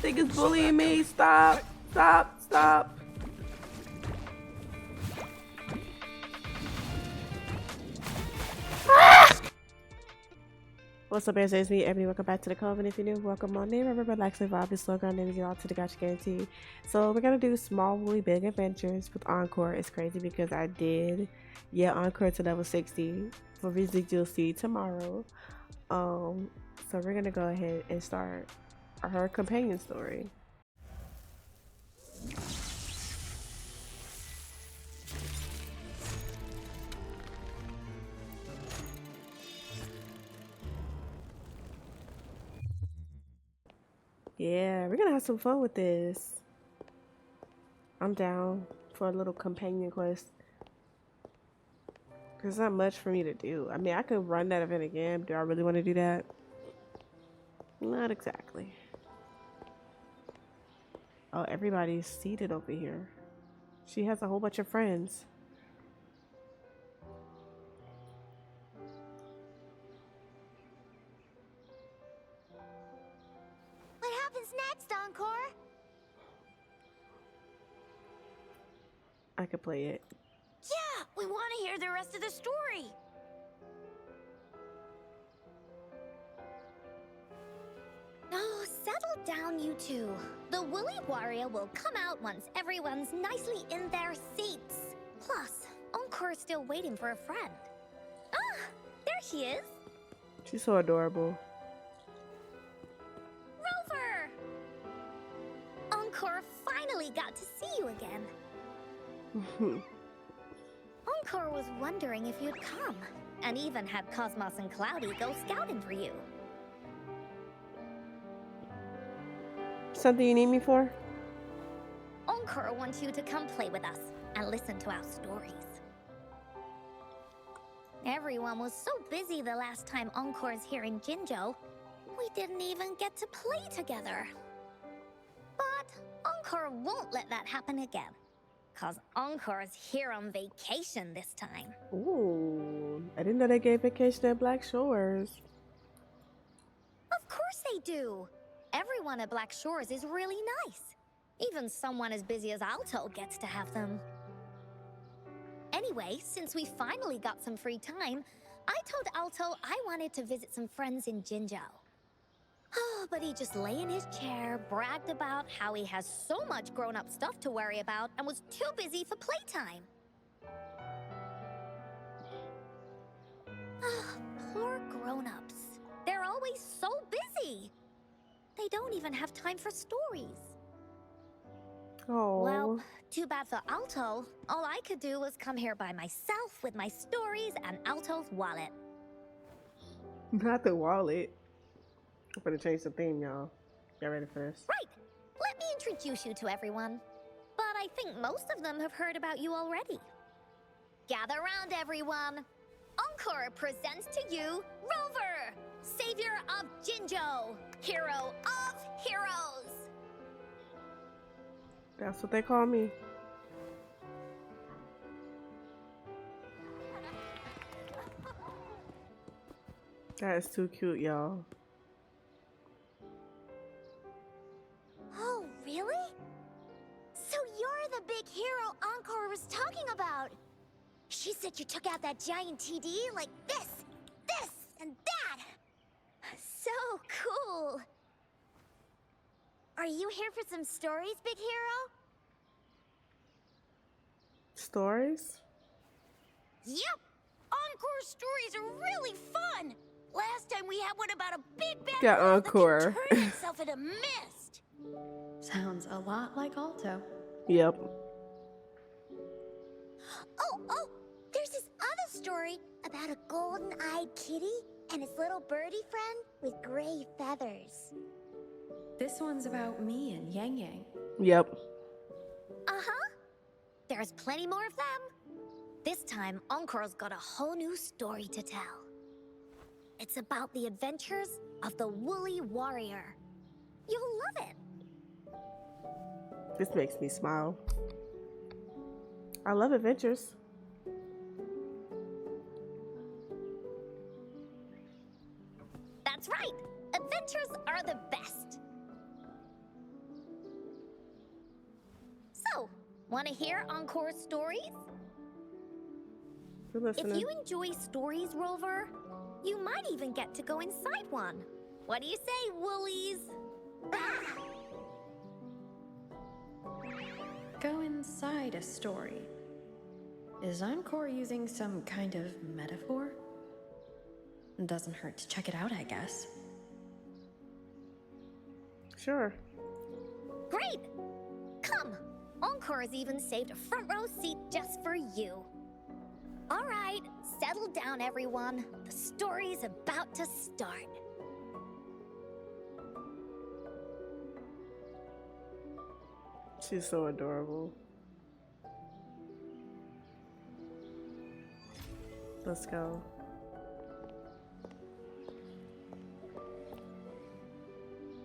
thing is bullying me. Stop. Stop. Stop. What's up, guys? It's me, Ebony. Welcome back to the Coven. If you're new, welcome on name. Remember, relax, live, obvious slogan, name you all to the gotcha guarantee. So we're gonna do small, really big adventures with Encore. It's crazy because I did, Encore to level 60 for reasons you'll see tomorrow. So we're gonna go ahead and start her companion story. Yeah, we're gonna have some fun with this. I'm down for a little companion quest. There's not much for me to do. I mean, I could run that event again. Do I really want to do that? Not exactly. Oh, everybody's seated over here. She has a whole bunch of friends. What happens next, Encore? I could play it. Yeah, we want to hear the rest of the story. Oh, settle down, you two. The Woolly Warrior will come out once everyone's nicely in their seats. Plus, Encore's still waiting for a friend. Ah, there she is. She's so adorable. Rover! Encore finally got to see you again. Encore was wondering if you'd come, and even had Cosmos and Cloudy go scouting for you. Something you need me for? Encore wants you to come play with us and listen to our stories. Everyone was so busy the last time Encore's hearing Jinjo, we didn't even get to play together. But Encore won't let that happen again, cause Encore's here on vacation this time. Ooh, I didn't know they gave vacation at Black Shores. Of course they do. Everyone at Black Shores is really nice. Even someone as busy as Alto gets to have them. Anyway, since we finally got some free time, I told Alto I wanted to visit some friends in Jinjo. Oh, but he just lay in his chair, bragged about how he has so much grown-up stuff to worry about, and was too busy for playtime. Ah, poor grown-ups. They're always so busy. They don't even have time for stories. Oh. Well, too bad for Alto. All I could do was come here by myself with my stories and Alto's wallet. Not the wallet. I'm gonna change the theme, y'all. Y'all ready for this? Right! Let me introduce you to everyone. But I think most of them have heard about you already. Gather round, everyone. Encore presents to you Rover, savior of Jinjo, hero of heroes. That's what they call me. That is too cute, y'all. Oh, really? So you're the big hero Encore was talking about. She said you took out that giant TD like this, and that. So cool. Are you here for some stories, big hero? Stories? Yep. Encore stories are really fun. Last time we had one about a big bad Got wolf Encore. that can turn itself into mist. Sounds a lot like Alto. Yep. Oh, there's this other story about a golden-eyed kitty and his little birdie friend with gray feathers. This one's about me and Yang Yang. Yep. Uh-huh. There's plenty more of them. This time, Encore's got a whole new story to tell. It's about the adventures of the Woolly Warrior. You'll love it. This makes me smile. I love adventures. That's right. Adventures are the best. Want to hear Encore stories? We're If listening. you enjoy stories, Rover, you might even get to go inside one. What do you say, Woolies? Go inside a story. Is Encore using some kind of metaphor? Doesn't hurt to check it out, I guess. Sure. Great! Come! Encore has even saved a front row seat just for you. All right, settle down, everyone. The story's about to start. She's so adorable. Let's go.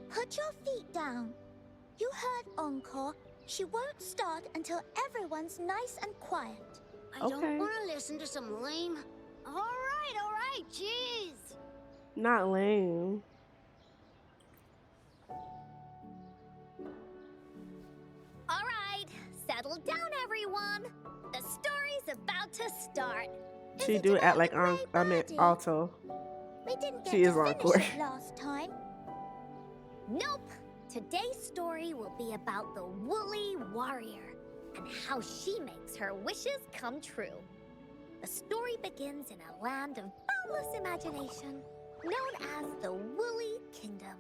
Put your feet down. You heard Encore. She won't start until everyone's nice and quiet. I don't Okay. wanna listen to some lame. All right, jeez. Not lame. All right, settle down, everyone. The story's about to start. She do act like alto. We didn't get She to is finish Encore. it last time. Nope. Today's story will be about the Woolly Warrior and how she makes her wishes come true. The story begins in a land of boundless imagination, known as the Woolly Kingdom.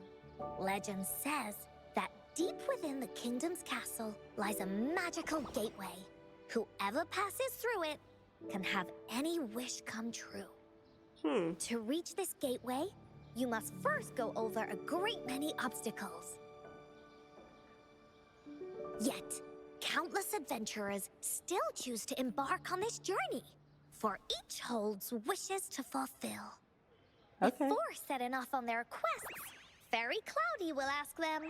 Legend says that deep within the kingdom's castle lies a magical gateway. Whoever passes through it can have any wish come true. To reach this gateway, you must first go over a great many obstacles. Yet, countless adventurers still choose to embark on this journey, for each holds wishes to fulfill. Okay. Before setting off on their quests, Fairy Cloudy will ask them,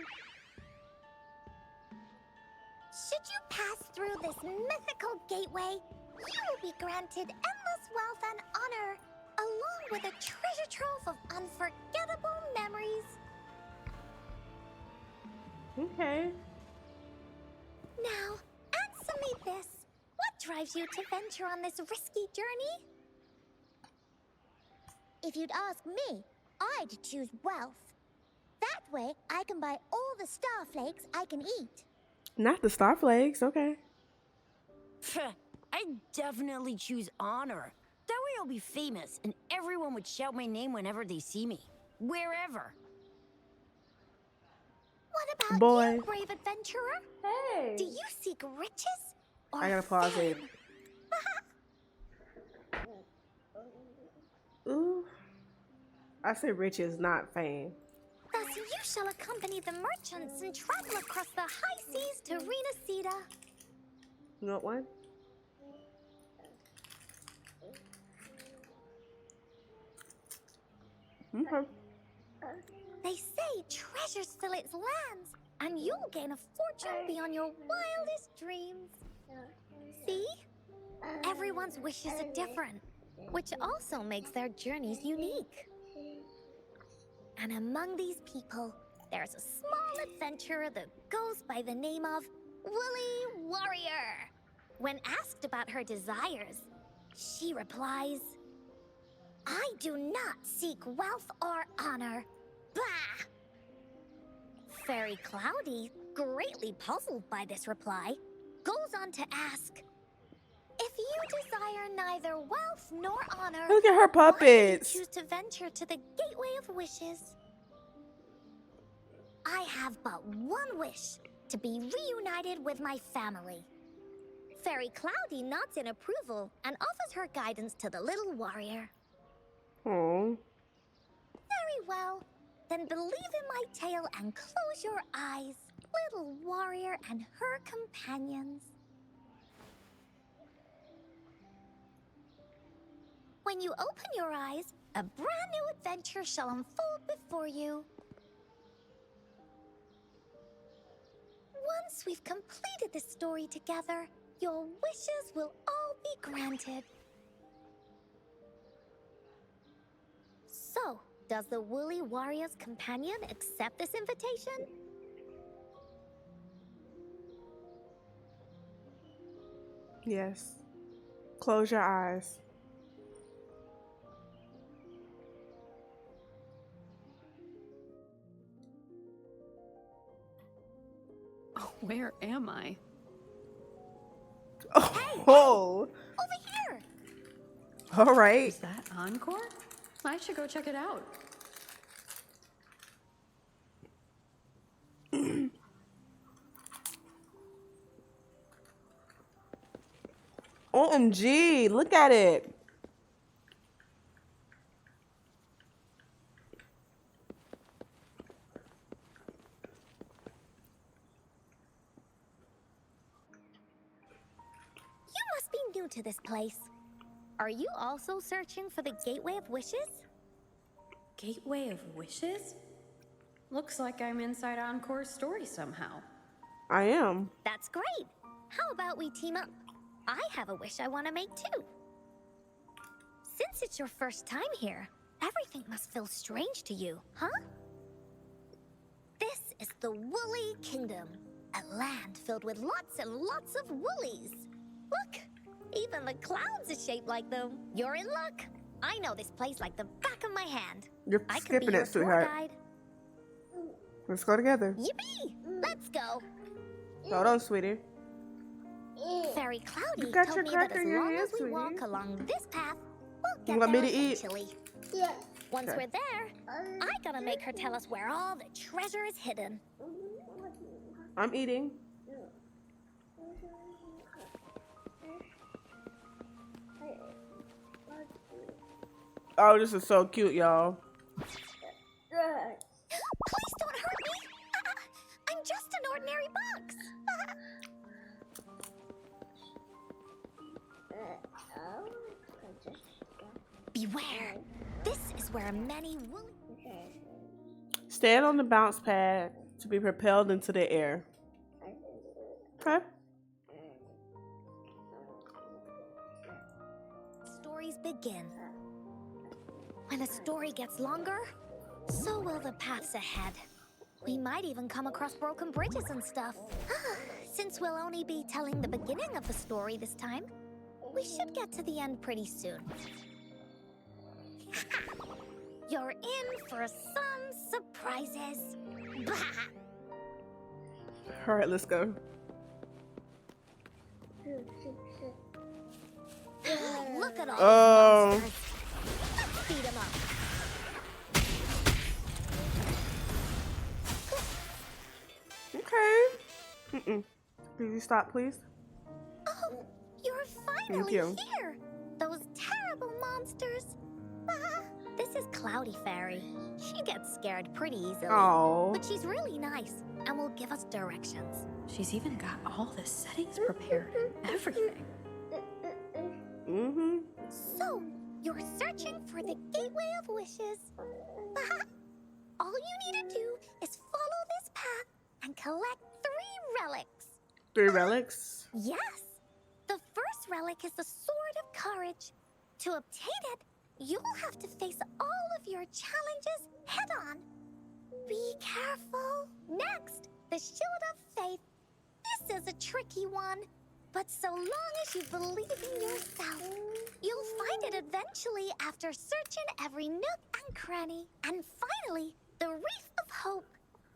should you pass through this mythical gateway, you will be granted endless wealth and honor, along with a treasure trove of unforgettable memories. Okay. Now, answer me this. What drives you to venture on this risky journey? If you'd ask me, I'd choose wealth. That way, I can buy all the starflakes I can eat. Not the Starflakes. Okay. I'd definitely choose honor. That way I'll be famous, and everyone would shout my name whenever they see me. Wherever. What about Boy. you, brave adventurer? Hey. Do you seek riches or I gotta pause it. fame? Ooh. I say riches, not fame. Thus, you shall accompany the merchants and travel across the high seas to Renacida. You want one? Okay. They say treasures fill its lands, and you'll gain a fortune beyond your wildest dreams. See? Everyone's wishes are different, which also makes their journeys unique. And among these people, there's a small adventurer that goes by the name of Woolly Warrior. When asked about her desires, she replies, I do not seek wealth or honor. Bah! Fairy Cloudy, greatly puzzled by this reply, goes on to ask, if you desire neither wealth nor honor, Look at her why do you puppets. choose to venture to the Gateway of Wishes? I have but one wish, to be reunited with my family. Fairy Cloudy nods in approval and offers her guidance to the little warrior. Oh. Very well. Then believe in my tale and close your eyes, little warrior and her companions. When you open your eyes, a brand new adventure shall unfold before you. Once we've completed this story together, your wishes will all be granted. So, does the Woolly Warrior's companion accept this invitation? Yes. Close your eyes. Oh, where am I? Oh. Over here! All right. Is that Encore? I should go check it out. OMG, look at it. You must be new to this place. Are you also searching for the Gateway of Wishes? Gateway of Wishes? Looks like I'm inside Encore's story somehow. I am. That's great. How about we team up? I have a wish I want to make too. Since it's your first time here, everything must feel strange to you, huh? This is the Woolly Kingdom, a land filled with lots and lots of woolies. Look, even the clouds are shaped like them. You're in luck. I know this place like the back of my hand. You're I could be skipping your it, tour sweetheart. guide. Let's go together. Yippee! Let's go. Hold on, sweetie. Very Cloudy You got told your me that cracker as in your long hand, as we sweetie. walk along this path, we'll You get want there me to eat? eventually. Yeah. Once Okay. we're there, I gotta make her tell us where all the treasure is hidden. I'm eating. Oh, this is so cute, y'all. Please don't hurt me! I'm just an ordinary box! Beware! This is where many woolly... Stand on the bounce pad to be propelled into the air. Okay. stories begin. When a story gets longer, so will the paths ahead. We might even come across broken bridges and stuff. Since we'll only be telling the beginning of the story this time, we should get to the end pretty soon. You're in for some surprises. All right, let's go. Look at all Oh. these monsters. Let's beat 'em up. Okay. Could you stop, please? Oh, you're finally you. here! Those terrible monsters! This is Cloudy Fairy. She gets scared pretty easily. Oh. But she's really nice and will give us directions. She's even got all the settings prepared and everything. Mm-hmm. So, you're searching for the Gateway of Wishes. All you need to do is follow this path and collect 3 relics. 3 relics. Yes! The first relic is the Sword of Courage. To obtain it, you'll have to face all of your challenges head-on. Be careful. Next, the Shield of Faith. This is a tricky one, but so long as you believe in yourself, you'll find it eventually after searching every nook and cranny. And finally, the Wreath of Hope.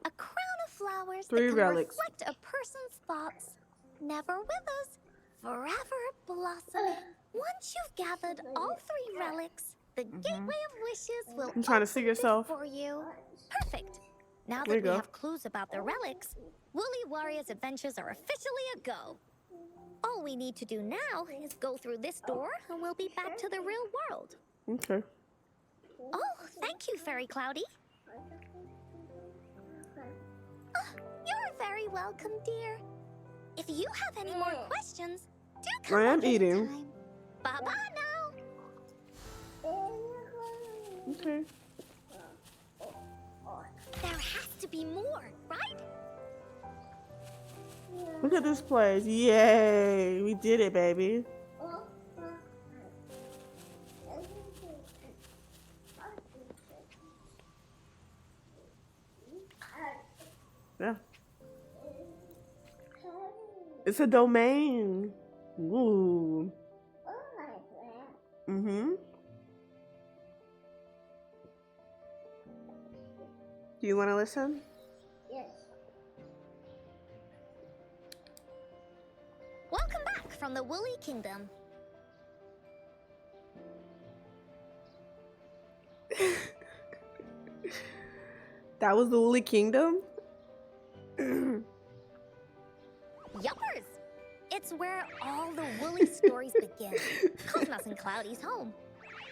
A crown of flowers 3 that can relics. reflect a person's thoughts. Never withers, forever blossoming. Once you've gathered all 3 relics, the Gateway of Wishes will I'm trying to see open yourself. for you. Perfect. Now There you that we go. have clues about the relics, Woolly Warriors adventures are officially a go. All we need to do now is go through this door and we'll be back to the real world. Okay. Oh, thank you, Fairy Cloudy. You're very welcome, dear. If you have any more questions, do come I am back eating. anytime. Bye-bye now. Okay. There has to be more, right? Look at this place. Yay. We did it, baby. Yeah. It's a domain. Ooh. Mm-hmm. Do you want to listen? Welcome back from the Woolly Kingdom. That was the Woolly Kingdom? Yuppers! It's where all the woolly stories begin. Cosmos and Cloudy's home.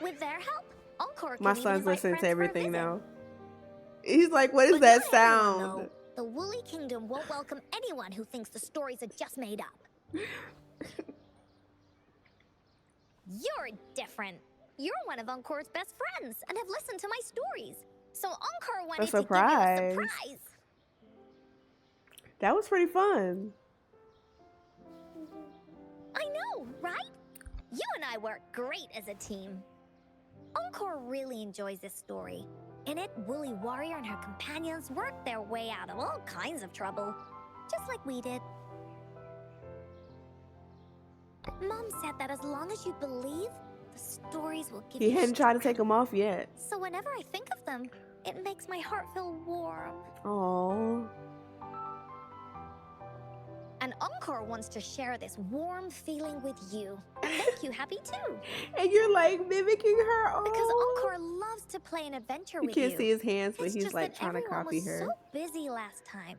With their help, Encore can My even son's invite listening to friends for a everything visit. now. He's like, what is But that not everyone, sound? though. The Woolly Kingdom won't welcome anyone who thinks the stories are just made up. You're different. You're one of Encore's best friends and have listened to my stories. So Encore wanted to give you a surprise. That was pretty fun. I know, right? You and I work great as a team. Encore really enjoys this story. In it, Woolly Warrior and her companions worked their way out of all kinds of trouble, just like we did. Mom said that as long as you believe, the stories will give you He hadn't tried to strength. take them off yet. So whenever I think of them, it makes my heart feel warm. Oh. And Encore wants to share this warm feeling with you and make you happy too. And you're like mimicking her. Oh. Because Encore loves to play an adventure You with can't you. see his hands, but It's he's just like that trying to everyone copy was her. so busy last time.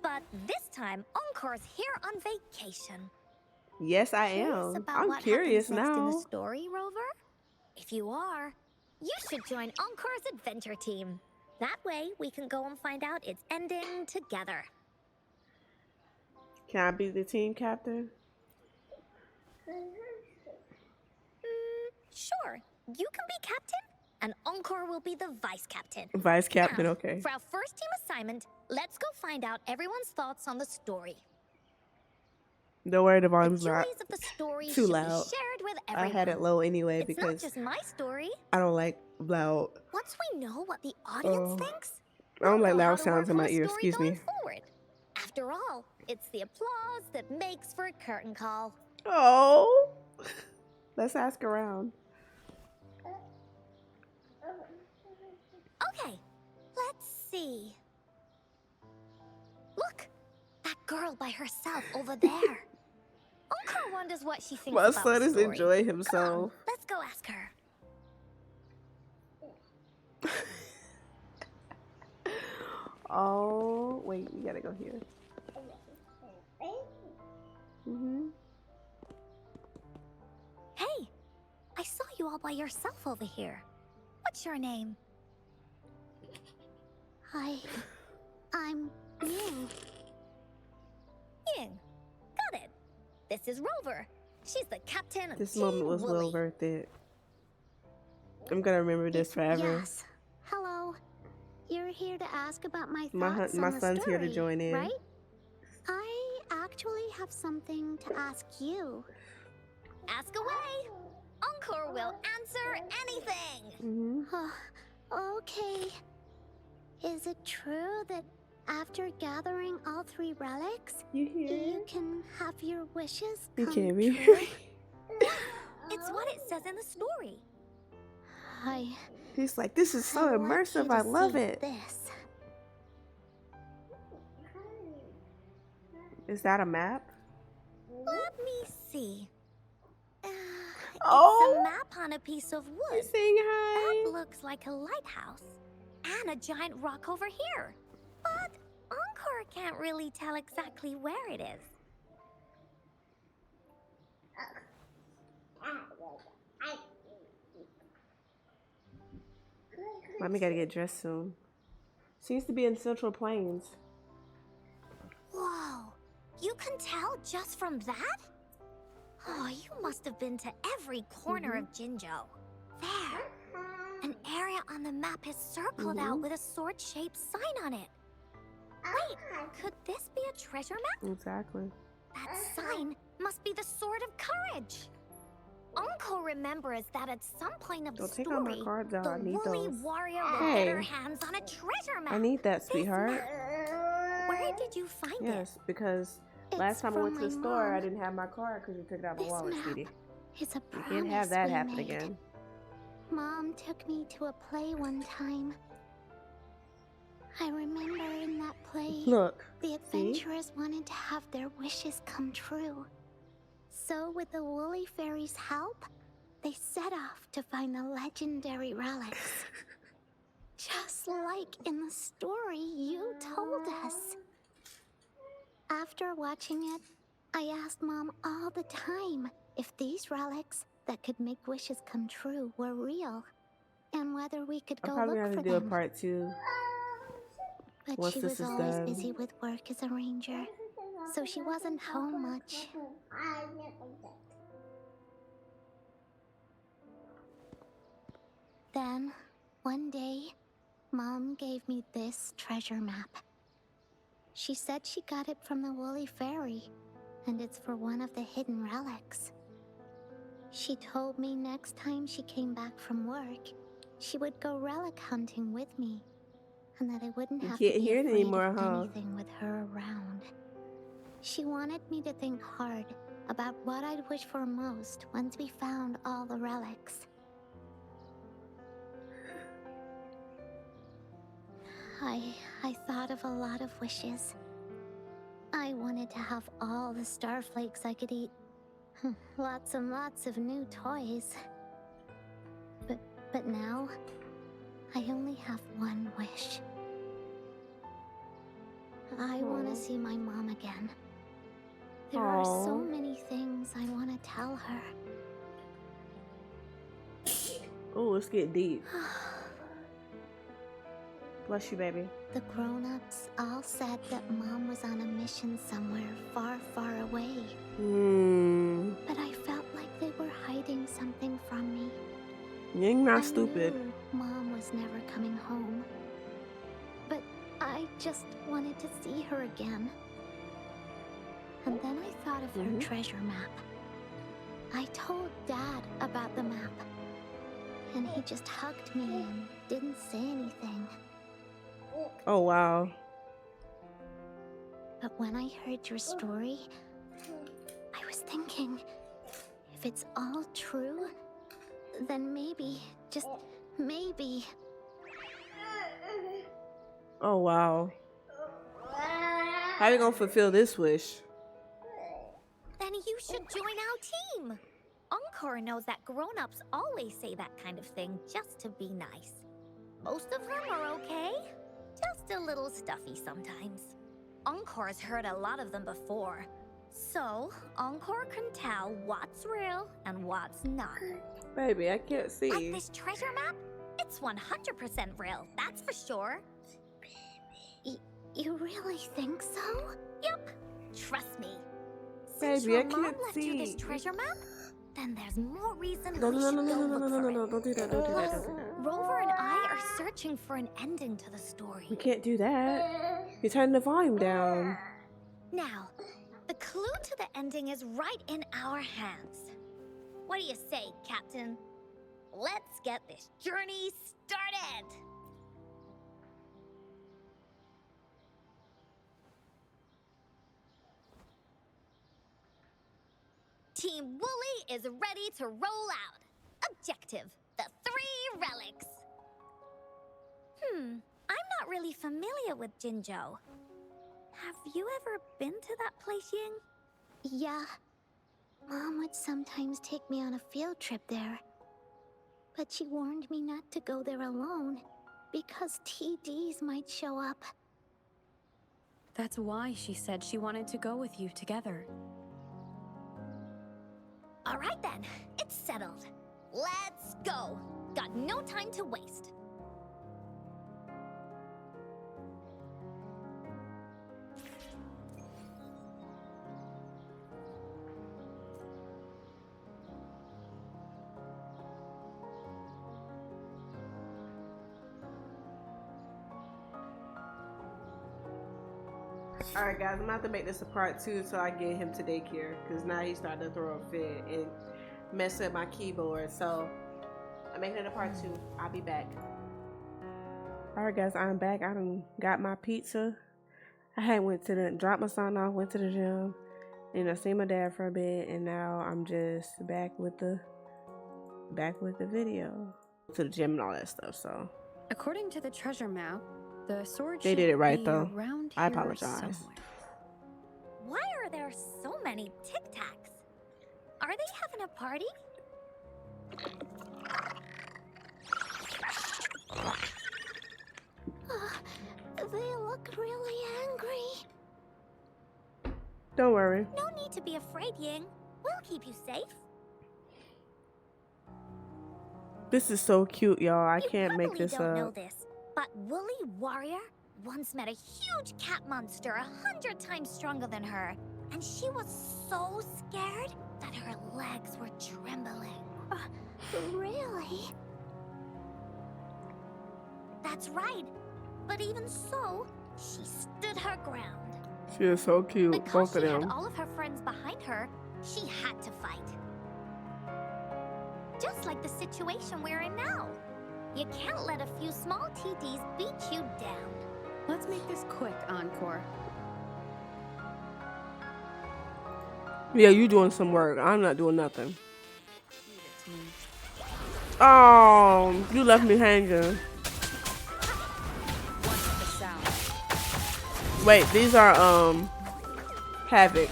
But this time, Encore's here on vacation. Yes, I Curious am. about I'm what curious happens next in now. the story, Rover? If you are, you should join Encore's adventure team. That way, we can go and find out its ending together. Can I be the team captain? Sure, you can be captain, and Encore will be the vice captain. Vice captain, Now, okay. For our first team assignment, let's go find out everyone's thoughts on the story. Don't worry, the The volume's joys not of the story too should loud. be shared with I everyone. had it low anyway It's not because just my story. I don't like loud. Once we know what the audience thinks, I don't we'll like know how loud to sounds work in on my the ear. story Excuse me. going forward. After all, it's the applause that makes for a curtain call. Oh. Let's ask around. Okay, let's see. Look, that girl by herself over there. Encore wonders what she thinks My about son the is story. enjoying Come on, himself. let's go ask her. Oh, wait, we gotta go here. Hey, I saw you all by yourself over here. What's your name? I'm Ying. Ying, got it. This is Rover. She's the captain of This Team moment was Woolly. well worth it. I'm gonna remember this forever. Yes. Hello. You're here to ask about my My thoughts my on the son's story, here to join in. right? I actually have something to ask you. Ask away. Encore will answer anything. Okay. Is it true that after gathering all 3 relics, You hear? you can have your wishes You come can't be. true? It's what it says in the story. He's like, this is so I'd like you immersive. to I love see it. This. Is that a map? Let me see. Oh. It's a map on a piece of wood. He's saying That hi. looks like a lighthouse. And a giant rock over here. But Encore can't really tell exactly where it is. Mommy gotta get dressed soon. Seems to be in Central Plains. Whoa, you can tell just from that? Oh, you must have been to every corner of Jinzhou. There, an area on the map is circled out with a sword-shaped sign on it. Wait, could this be a treasure map? Exactly. That sign must be the Sword of Courage. Encore remembers that at some point of the Don't take all my story, cards out. I the need Woolly those. Warrior will Hey. get her hands on a treasure map. I need that, This sweetheart. map. Where did you find it? Yes, because Last time I went to the from my store, I mom. didn't have my card because you took it out of my This wallet, map sweetie. is a You promise can't have that we happen made. again. Mom took me to a play one time. I remember in that play, Look, the see? adventurers wanted to have their wishes come true. So with the Woolly Fairy's help, they set off to find the legendary relics. Just like in the story you told us. After watching it, I asked Mom all the time if these relics that could make wishes come true were real, and whether we could I'm go probably look gonna for do a them. part 2 But once she this was is always done. busy with work as a ranger, so she wasn't home much. Then, one day, Mom gave me this treasure map. She said she got it from the Woolly Fairy, and it's for one of the hidden relics. She told me next time she came back from work, she would go relic hunting with me, and that I wouldn't You have can't to be hear it afraid anymore, of huh? anything with her around. She wanted me to think hard about what I'd wish for most once we found all the relics. I thought of a lot of wishes. I wanted to have all the starflakes I could eat. Lots and lots of new toys. But now, I only have one wish. I want to see my mom again. There are so Aw. many things I want to tell her. Oh, let's get deep. Bless you, baby. The grown-ups all said that Mom was on a mission somewhere far, far away. But I felt like they were hiding something from me. You're not I stupid. knew Mom was never coming home. But I just wanted to see her again. And then I thought of her treasure map. I told Dad about the map. And he just hugged me and didn't say anything. Oh, wow. But when I heard your story, I was thinking, if it's all true, then maybe, just maybe... Oh, wow. How you gonna fulfill this wish? Then you should join our team. Encore knows that grown-ups always say that kind of thing just to be nice. Most of them are okay, just a little stuffy sometimes. Encore's heard a lot of them before, so Encore can tell what's real and what's not. Baby, I can't Like see. this treasure map, it's 100% real, that's for sure. You really think so? Yep, trust me. Since Baby, your I mom can't left you this see. treasure map, then there's more reason No, we no, should no, no, go no, no, look no, for no, it. no, don't do that, don't do that, Plus, don't do that. Rover and I are searching for an ending to the story. We can't do that. You're turning the volume down. Now, the clue to the ending is right in our hands. What do you say, Captain? Let's get this journey started! Team Wooly is ready to roll out. Objective, the 3 relics. I'm not really familiar with Jinzhou. Have you ever been to that place, Ying? Yeah. Mom would sometimes take me on a field trip there. But she warned me not to go there alone, because TDs might show up. That's why she said she wanted to go with you together. All right then, it's settled. Let's go. Got no time to waste. Alright guys, I'm gonna have to make this a part 2 so I get him to daycare, because now he's starting to throw a fit and mess up my keyboard. So I'm making it a part 2. I'll be back. Alright guys, I'm back. I done got my pizza. I had dropped my son off, went to the gym, and I seen my dad for a bit, and now I'm just back with the video. To the gym and all that stuff, so. According to the treasure map, the sword They should did it right, be though. around I here apologize. somewhere. Why are there so many Tic Tacs? Are they having a party? They look really angry. Don't worry. No need to be afraid, Ying. We'll keep you safe. This is so cute, y'all. I You can't make probably this don't know up. this, but Woolly Warrior once met a huge cat monster 100 times stronger than her, and she was so scared that her legs were trembling. Really? That's right. But even so, she stood her ground. She is so cute, Because both of she had them. all of her friends behind her, she had to fight. Just like the situation we're in now. You can't let a few small TTs beat you down. Let's make this quick, Encore. Yeah, you doing some work. I'm not doing nothing. Oh, you left me hanging. Wait, these are Havoc.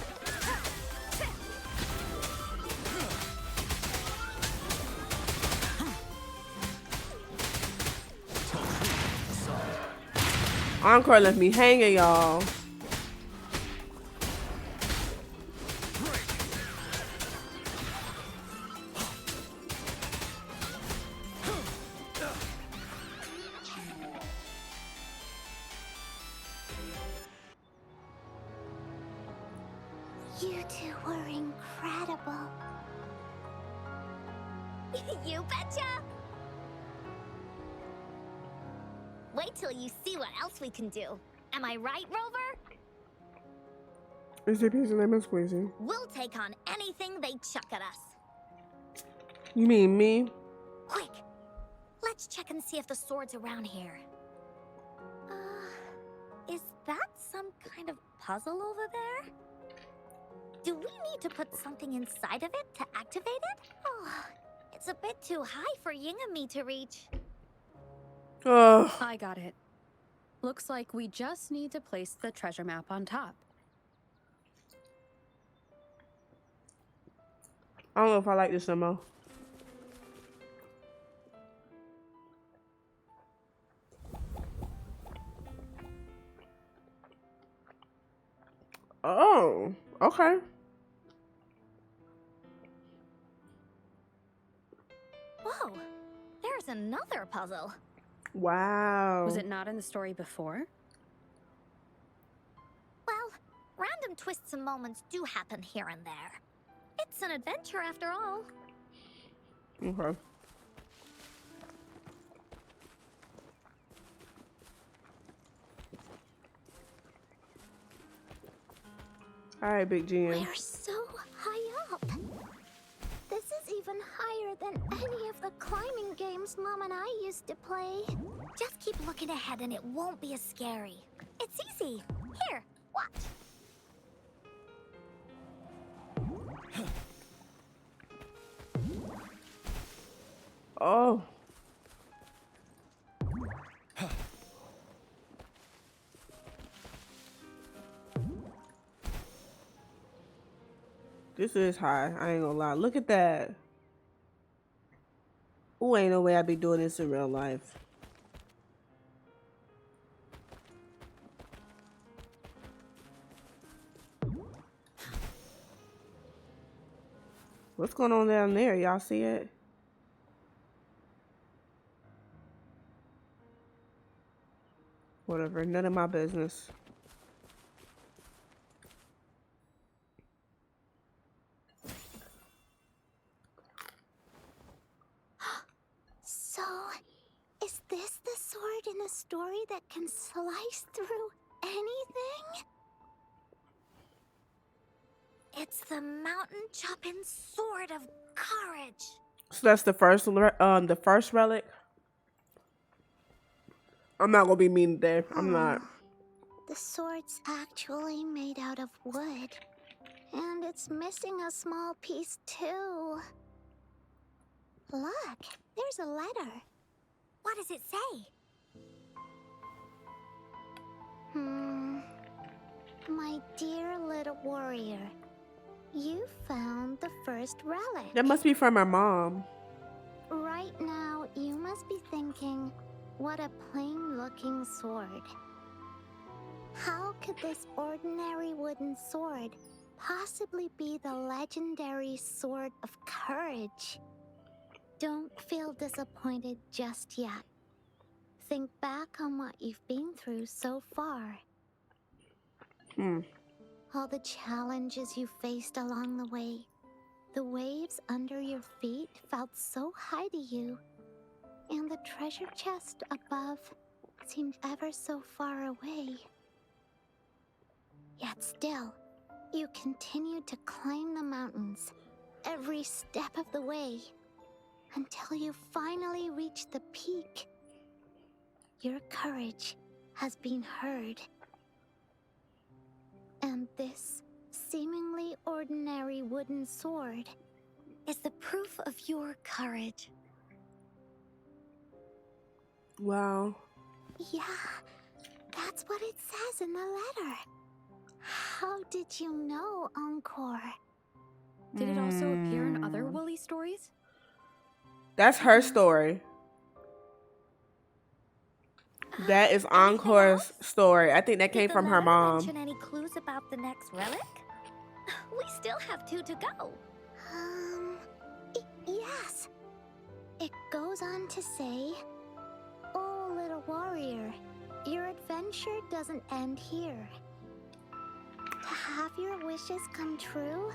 Encore left me hanging, y'all. You two were incredible. You betcha! Wait till you see what else we can do. Am I right, Rover? Is it his name is Squeezy? We'll take on anything they chuck at us. You mean me? Quick! Let's check and see if the sword's around here. Is that some kind of puzzle over there? Do we need to put something inside of it to activate it? Oh, it's a bit too high for Ying and me to reach. Oh, I got it. Looks like we just need to place the treasure map on top. I don't know if I like this no more. Oh, okay. Whoa, there's another puzzle. Wow. Was it not in the story before? Well, random twists and moments do happen here and there. It's an adventure after all. Okay. All right, Big GM. We're so high up. This is even higher than any of the climbing games Mom and I used to play. Just keep looking ahead and it won't be as scary. It's easy. Here, watch. Oh. This is high. I ain't gonna lie. Look at that. Ooh, ain't no way I'd be doing this in real life. What's going on down there? Y'all see it? Whatever. None of my business. So, is this the sword in a story that can slice through anything? It's the mountain chopping sword of courage. So that's the first relic. I'm not gonna be mean today. I'm not. The sword's actually made out of wood. And it's missing a small piece too. Look, there's a letter. What does it say? My dear little warrior, you found the first relic. That must be from her mom. Right now, you must be thinking, what a plain-looking sword. How could this ordinary wooden sword possibly be the legendary sword of courage? Don't feel disappointed just yet. Think back on what you've been through so far. All the challenges you faced along the way. The waves under your feet felt so high to you. And the treasure chest above seemed ever so far away. Yet still, you continued to climb the mountains every step of the way until you finally reached the peak. Your courage has been heard. And this seemingly ordinary wooden sword Is the proof of your courage. Wow. Yeah, that's what it says in the letter. How did you know, Encore? Did it also appear in other woolly stories? That's her story. That is Encore's story. I think that came from her mom. Mention any clues about the next relic? We still have 2 to go. Yes. It goes on to say, oh, little warrior, your adventure doesn't end here. To have your wishes come true,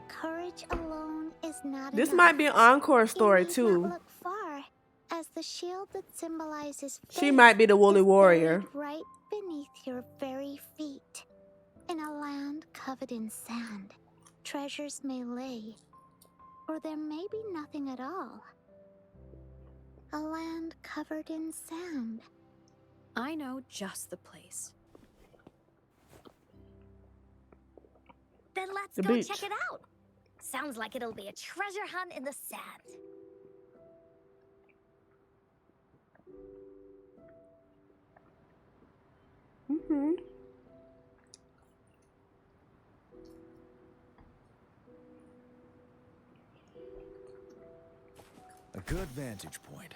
courage alone is not This enough. might be an Encore story You need too. not look far, as the shield that symbolizes She faith might be the woolly is warrior. buried right beneath your very feet, in a land covered in sand. Treasures may lay, or there may be nothing at all. A land covered in sand. I know just the place. Then let's The go beach. check it out. Sounds like it'll be a treasure hunt in the sand. A good vantage point.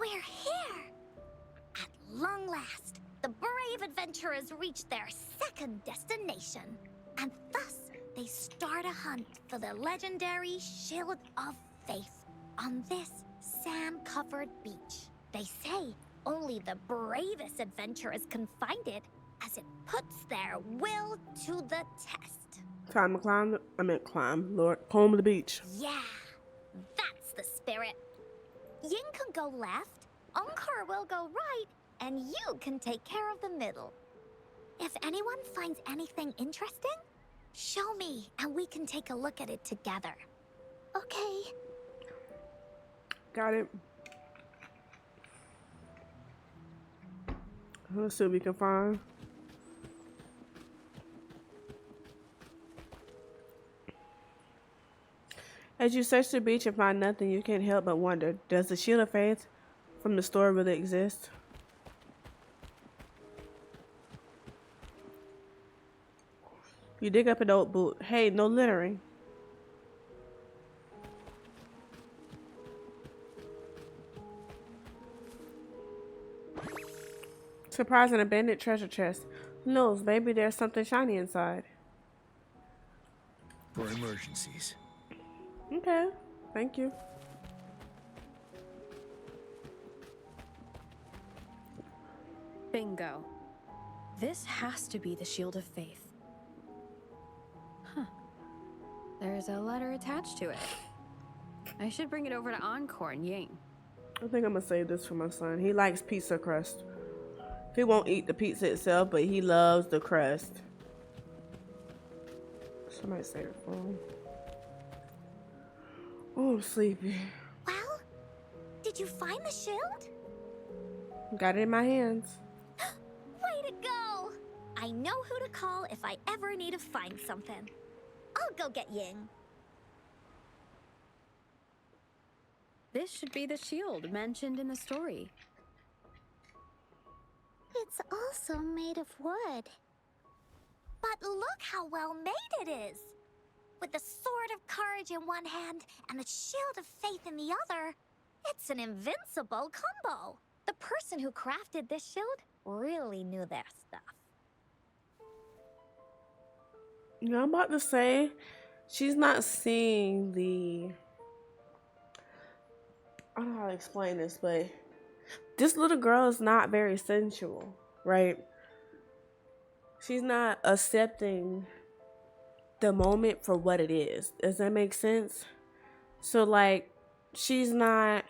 We're here! At long last, the brave adventurers reach their second destination. And thus, they start a hunt for the legendary Shield of Faith on this sand-covered beach. They say only the bravest adventurers can find it, as it puts their will to the test. Time to climb. Lord, comb the beach. Yeah, that's the spirit. Yin can go left, Encore will go right, and you can take care of the middle. If anyone finds anything interesting, show me and we can take a look at it together. Okay. Got it. Let's see what we can find. As you search the beach and find nothing, you can't help but wonder, does the Shield of Faith from the story really exist? You dig up an old boot. Hey, no littering. Surprise, an abandoned treasure chest. Who knows, maybe there's something shiny inside. For emergencies. Okay, thank you. Bingo. This has to be the Shield of Faith. Huh. There's a letter attached to it. I should bring it over to Encore and Ying. I think I'm gonna save this for my son. He likes pizza crust. He won't eat the pizza itself, but he loves the crust. Somebody say the phone. Oh, I'm sleepy. Well, did you find the shield? Got it in my hands. Way to go! I know who to call if I ever need to find something. I'll go get Ying. This should be the shield mentioned in the story. It's also made of wood. But look how well made it is! With the sword of courage in one hand and the shield of faith in the other, it's an invincible combo. The person who crafted this shield really knew their stuff. You know, I'm about to say, she's not seeing the... I don't know how to explain this, but this little girl is not very sensual, right? She's not accepting the moment for what it is. Does that make sense? So, like, she's not...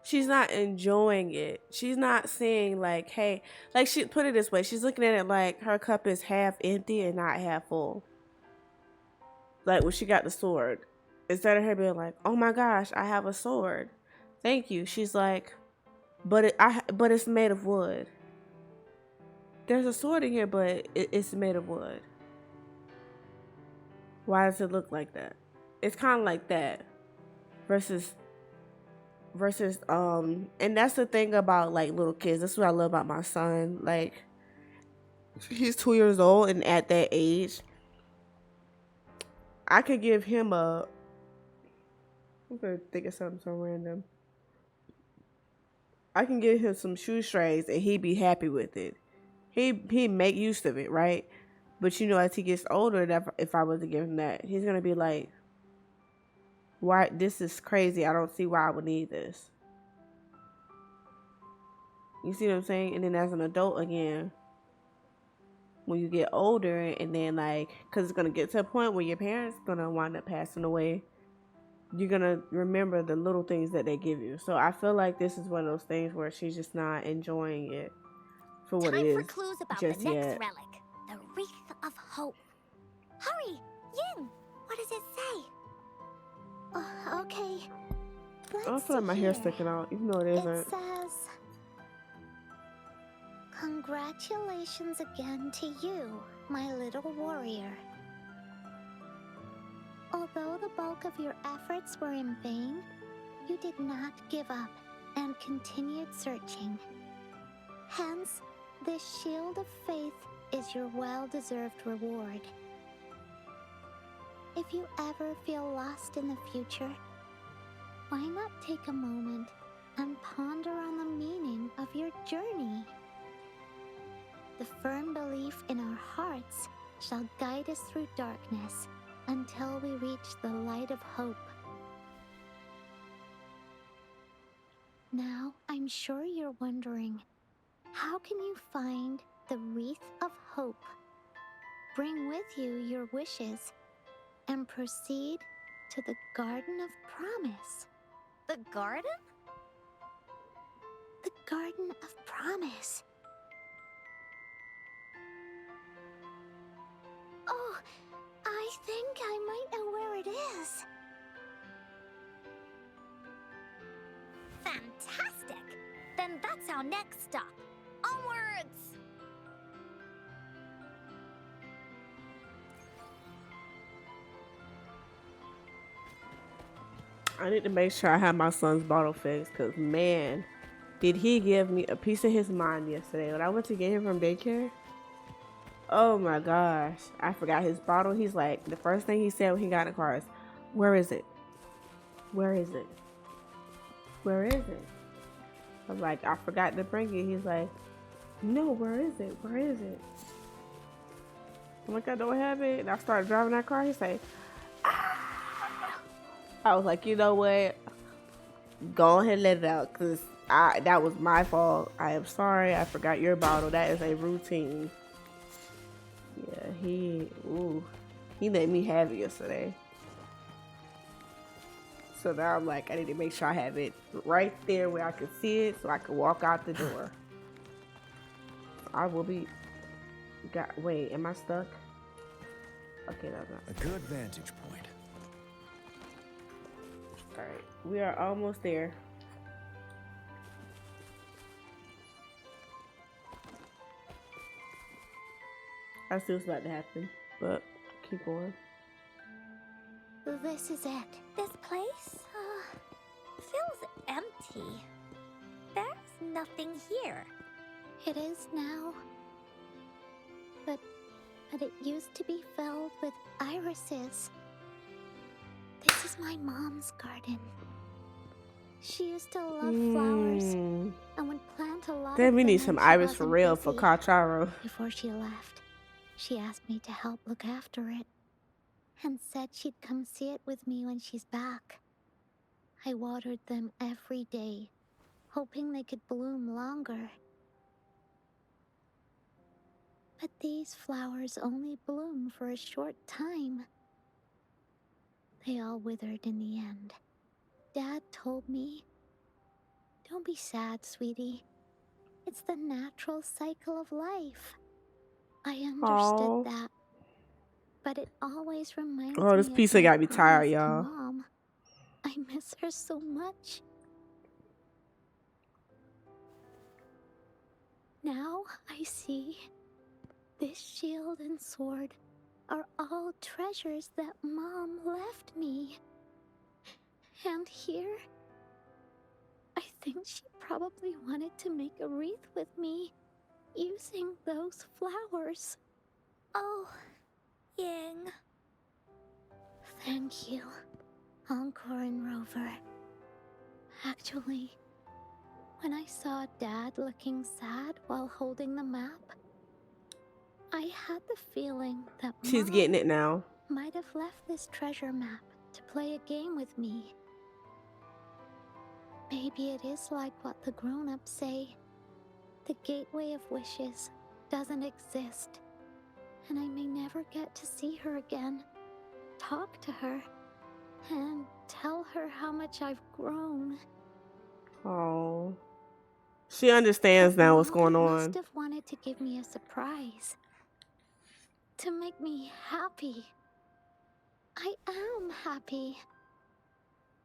She's not enjoying it. She's not saying like, hey, like she put it this way. She's looking at it like her cup is half empty and not half full. Like when she got the sword, instead of her being like, oh my gosh, I have a sword. Thank you. She's like, but it's made of wood. There's a sword in here, but it's made of wood. Why does it look like that? It's kind of like that versus and that's the thing about like little kids. That's what I love about my son. Like, he's 2 years old, and at that age I could give him I'm gonna think of something so random. I can give him some shoestrings and he'd be happy with it. He'd make use of it, right? But you know, as he gets older, if I was to give him that, he's gonna be like, why, this is crazy. I don't see why I would need this. You see what I'm saying? And then as an adult again, when you get older, and then like, because it's going to get to a point where your parents going to wind up passing away, you're going to remember the little things that they give you. So I feel like this is one of those things where she's just not enjoying it for what it is. Time for clues about just the next yet. relic, the Wreath of Hope. Hurry, Ying! What does it say? Okay. I don't feel like my hair's Let's see sticking here. out, even though it isn't. It says, congratulations again to you, my little warrior. Although the bulk of your efforts were in vain, you did not give up and continued searching. Hence, this shield of faith is your well-deserved reward. If you ever feel lost in the future, why not take a moment and ponder on the meaning of your journey? The firm belief in our hearts shall guide us through darkness until we reach the light of hope. Now, I'm sure you're wondering, how can you find the Wreath of Hope? Bring with you your wishes and proceed to the Garden of Promise. The garden? The Garden of Promise. Oh, I think I might know where it is. Fantastic! Then that's our next stop. Onwards! I need to make sure I have my son's bottle fixed, because man, did he give me a piece of his mind yesterday when I went to get him from daycare. Oh my gosh, I forgot his bottle. He's like, the first thing he said when he got in the car is, where is it? Where is it? Where is it? I was like, I forgot to bring it. He's like, no, where is it? Where is it? I'm like, I don't have it. And I started driving that car. He's like, I was like, you know what? Go ahead and let it out, because that was my fault. I am sorry. I forgot your bottle. That is a routine. Yeah, he let me have it yesterday. So now I'm like, I need to make sure I have it right there where I can see it so I can walk out the door. I will be... Wait, am I stuck? Okay, that's not. A good vantage point. Alright, we are almost there. I see what's about to happen, but keep going. This is it. This place feels empty. There's nothing here. It is now. But it used to be filled with irises. This is my mom's garden. She used to love flowers and would plant a lot Then of we them need when some she iris for wasn't real for busy. Carcharo. Before she left, she asked me to help look after it and said she'd come see it with me when she's back. I watered them every day, hoping they could bloom longer. But these flowers only bloom for a short time. They all withered in the end. Dad told me, "Don't be sad, sweetie. It's the natural cycle of life." I understood that. But it always reminds me This of pizza my got me tired, promise to y'all. Mom. I miss her so much. Now I see this shield and sword are all treasures that Mom left me. And here, I think she probably wanted to make a wreath with me using those flowers. Oh, Ying. Thank you, Encore and Rover. Actually, when I saw Dad looking sad while holding the map, I had the feeling that She's Mom getting it now. might have left this treasure map to play a game with me. Maybe it is like what the grown-ups say. The gateway of wishes doesn't exist, and I may never get to see her again, talk to her, and tell her how much I've grown. Oh, she understands now what's going Mom on. must have wanted to give me a surprise. To make me happy. I am happy.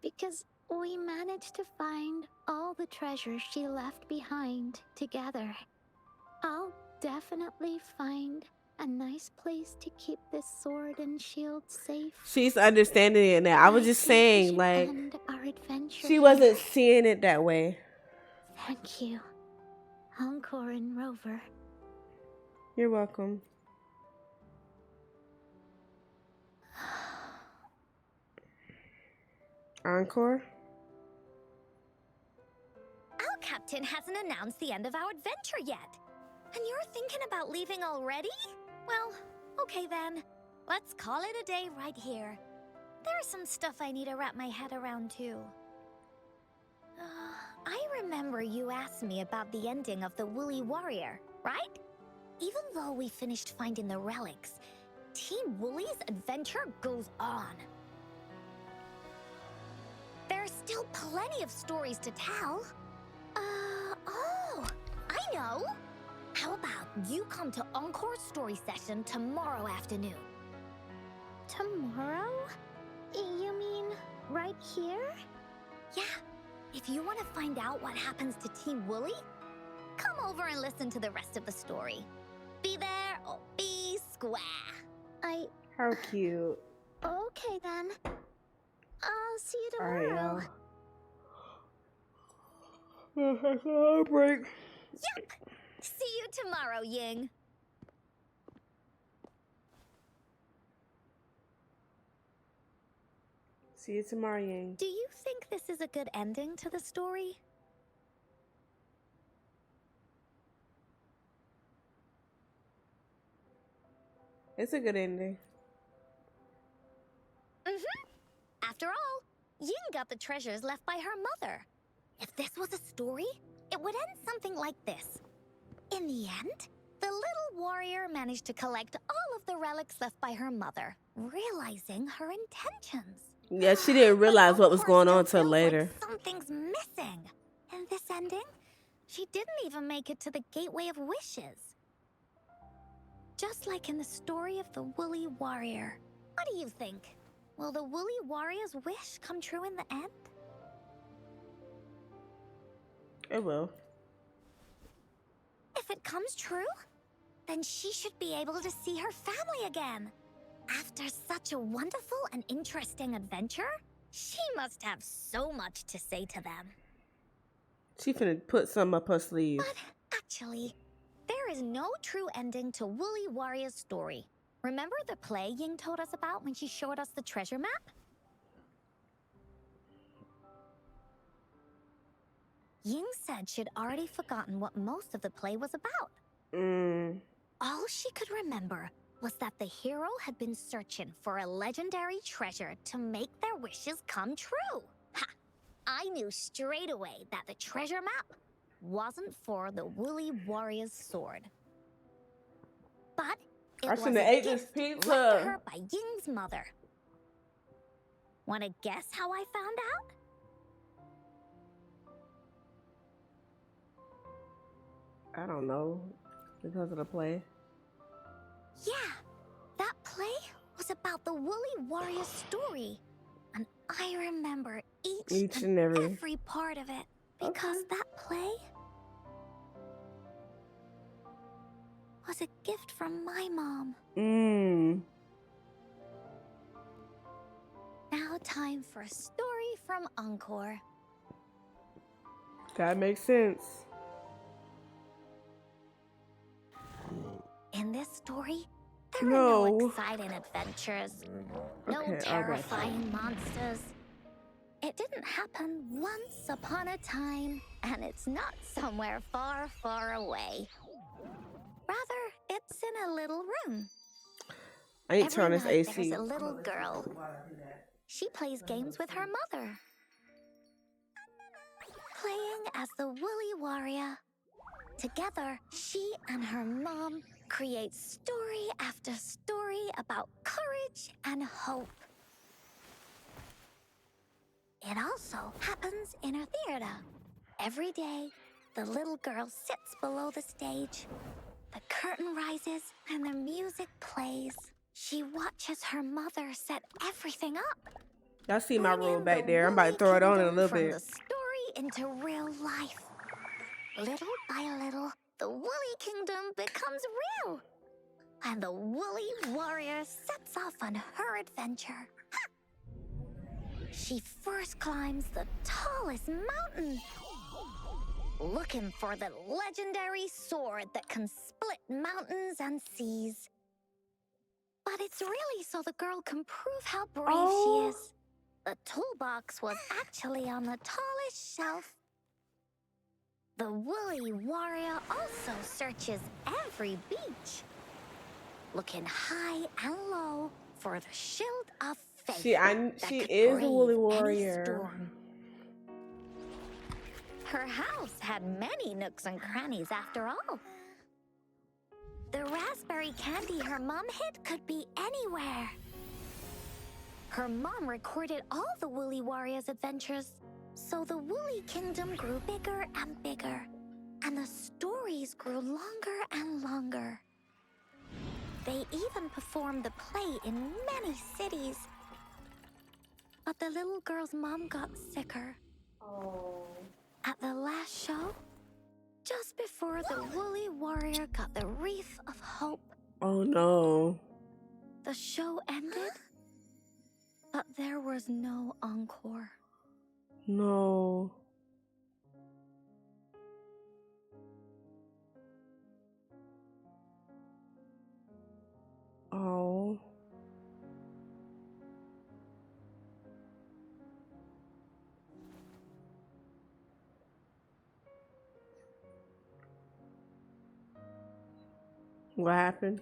Because we managed to find all the treasures she left behind together. I'll definitely find a nice place to keep this sword and shield safe. She's understanding it now. I was just think we saying, should like, end our adventure she here. wasn't seeing it that way. Thank you, Encore and Rover. You're welcome. Encore? Our captain hasn't announced the end of our adventure yet. And you're thinking about leaving already? Well, okay then. Let's call it a day right here. There's some stuff I need to wrap my head around too. I remember you asked me about the ending of the Woolly Warrior, right? Even though we finished finding the relics, Team Woolly's adventure goes on. There's still plenty of stories to tell. Oh, I know! How about you come to Encore's story session tomorrow afternoon? Tomorrow? You mean right here? Yeah, if you want to find out what happens to Team Woolly, come over and listen to the rest of the story. Be there or be square. How cute. Okay then. I'll see you Alright, tomorrow. y'all. Break. Yep! See you tomorrow, Ying. See you tomorrow, Yang. Do you think this is a good ending to the story? It's a good ending. After all, Ying got the treasures left by her mother. If this was a story, it would end something like this. In the end, the little warrior managed to collect all of the relics left by her mother, realizing her intentions. Yeah, she didn't realize But what was going on still till feels like later. something's missing. In this ending, she didn't even make it to the Gateway of Wishes. Just like in the story of the Woolly Warrior. What do you think? Will the Woolly Warrior's wish come true in the end? It will. If it comes true, then she should be able to see her family again. After such a wonderful and interesting adventure, she must have so much to say to them. She finna put some up her sleeve. But actually, there is no true ending to Woolly Warrior's story. Remember the play Ying told us about when she showed us the treasure map? Ying said she'd already forgotten what most of the play was about. All she could remember was that the hero had been searching for a legendary treasure to make their wishes come true. Ha! I knew straight away that the treasure map wasn't for the Woolly Warrior's sword. But it was shouldn't have a ate this gift left pizza. to her by Ying's mother. Wanna guess how I found out? I don't know. Because of the play. Yeah, that play was about the Woolly Warrior's story. And I remember each and every part of it. Because that play was a gift from my mom. Now time for a story from Encore. That makes sense. In this story, there are no exciting adventures, no terrifying monsters. It didn't happen once upon a time, and it's not somewhere far, far away. Rather, it's in a little room. I need to turn this AC. There's a little girl. She plays games with her mother, playing as the Woolly Warrior. Together, she and her mom create story after story about courage and hope. It also happens in a theater. Every day, the little girl sits below the stage. The curtain rises and the music plays. She watches her mother set everything up. Y'all see my room back there. I'm about to throw it on in a little from bit. the story into real life. Little by little, the Woolly Kingdom becomes real. And the Woolly Warrior sets off on her adventure. Ha! She first climbs the tallest mountain, looking for the legendary sword that can split mountains and seas. But it's really so the girl can prove how brave she is. The toolbox was actually on the tallest shelf. The Woolly Warrior also searches every beach, looking high and low for the shield of faith. She is a Woolly Warrior. Her house had many nooks and crannies after all. The raspberry candy her mom hid could be anywhere. Her mom recorded all the Woolly Warrior's adventures, so the Woolly Kingdom grew bigger and bigger, and the stories grew longer and longer. They even performed the play in many cities. But the little girl's mom got sicker. At the last show, just before the Woolly Warrior got the wreath of hope. Oh no. The show ended, but there was no encore. No. Oh. What happened?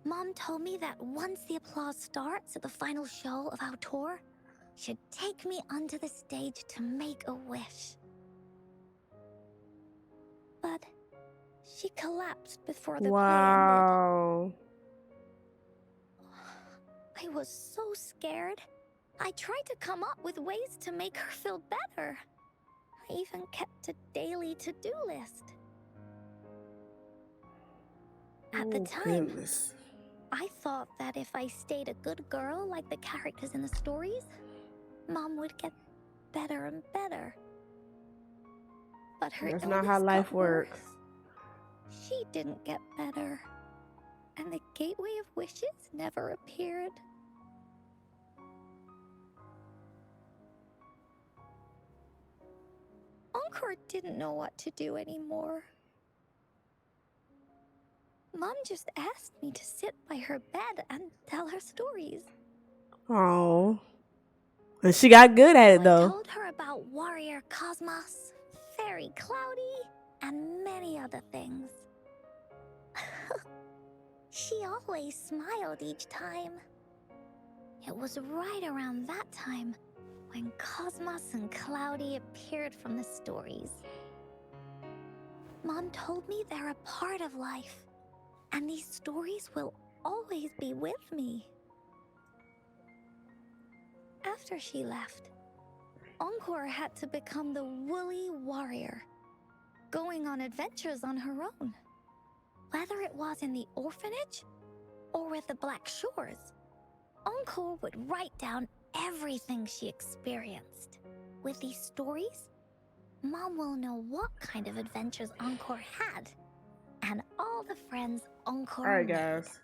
Mom told me that once the applause starts at the final show of our tour, she'd take me onto the stage to make a wish. But she collapsed before the play ended. I was so scared. I tried to come up with ways to make her feel better. I even kept a daily to-do list. At the time, Goodness. I thought that if I stayed a good girl like the characters in the stories, Mom would get better and better. But her That's not illness how life got works. worse. She didn't get better. And the Gateway of Wishes never appeared. Encore didn't know what to do anymore. Mom just asked me to sit by her bed and tell her stories. Oh. And she got good at it, I though. told her about Warrior Cosmos, Fairy Cloudy, and many other things. She always smiled each time. It was right around that time when Cosmos and Cloudy appeared from the stories. Mom told me they're a part of life, and these stories will always be with me. After she left, Encore had to become the woolly warrior, going on adventures on her own. Whether it was in the orphanage or with the Black Shores, Encore would write down everything she experienced. With these stories, Mom will know what kind of adventures Encore had and all the friends Encore Alright, made. guys.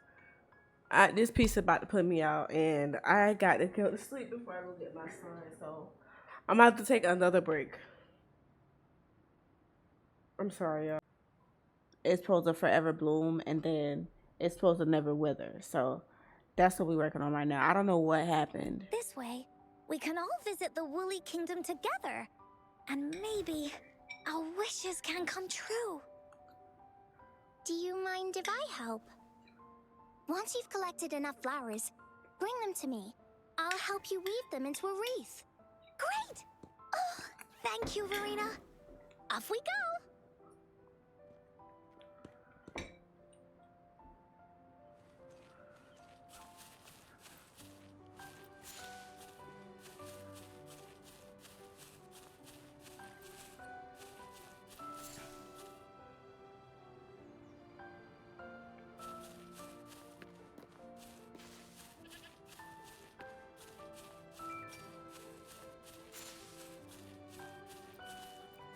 This piece is about to put me out, and I got to go to sleep before I go get my son, so I'm about to take another break. I'm sorry, y'all. It's supposed to forever bloom, and then it's supposed to never wither. So that's what we're working on right now. I don't know what happened. This way, we can all visit the Woolly Kingdom together, and maybe our wishes can come true. Do you mind if I help? Once you've collected enough flowers, bring them to me. I'll help you weave them into a wreath. Great! Oh, thank you, Verena. Off we go!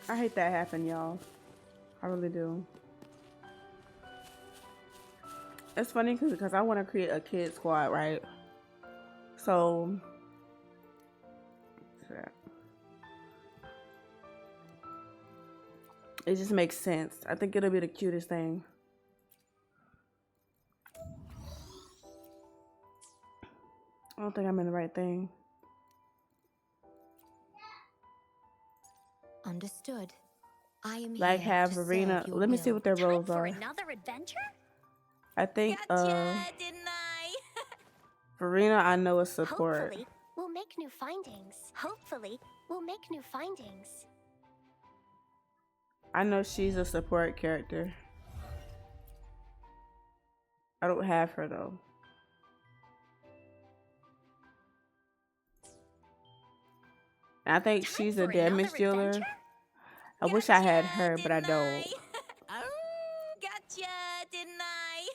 I hate that happened, y'all. I really do. It's funny because I want to create a kid squad, right? So it just makes sense. I think it'll be the cutest thing. I don't think I'm in the right thing. Understood. I am Like here have to serve Verena. your Let me see will. what their Time roles for are. another adventure? I think Gotcha, didn't I? Verena, I know is support. Hopefully, we'll make new findings. Hopefully, we'll make new findings. I know she's a support character. I don't have her though. And I think Time she's a for damage another dealer. adventure? I wish I had Gotcha, her, but I didn't don't. Oh, gotcha, didn't I?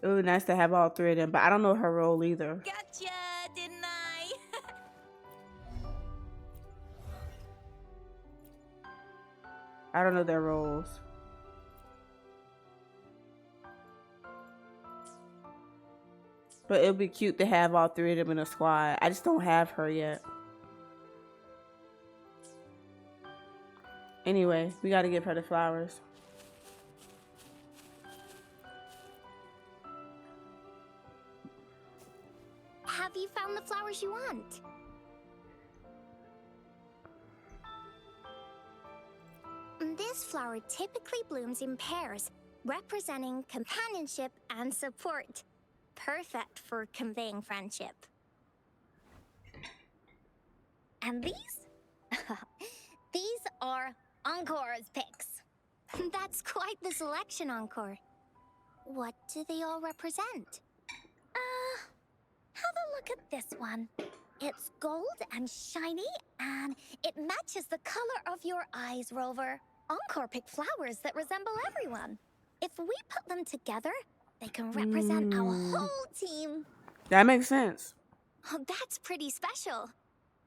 It would be nice to have all three of them, but I don't know her role either. Gotcha, didn't I? I don't know their roles. But it would be cute to have all three of them in a squad. I just don't have her yet. Anyway, we gotta give her the flowers. Have you found the flowers you want? This flower typically blooms in pairs, representing companionship and support. Perfect for conveying friendship. And these? These are Encore's picks. That's quite the selection, Encore. What do they all represent? look at this one. It's gold and shiny, and it matches the color of your eyes, Rover. Encore picked flowers that resemble everyone. If we put them together, they can represent our whole team. That makes sense. Oh, that's pretty special.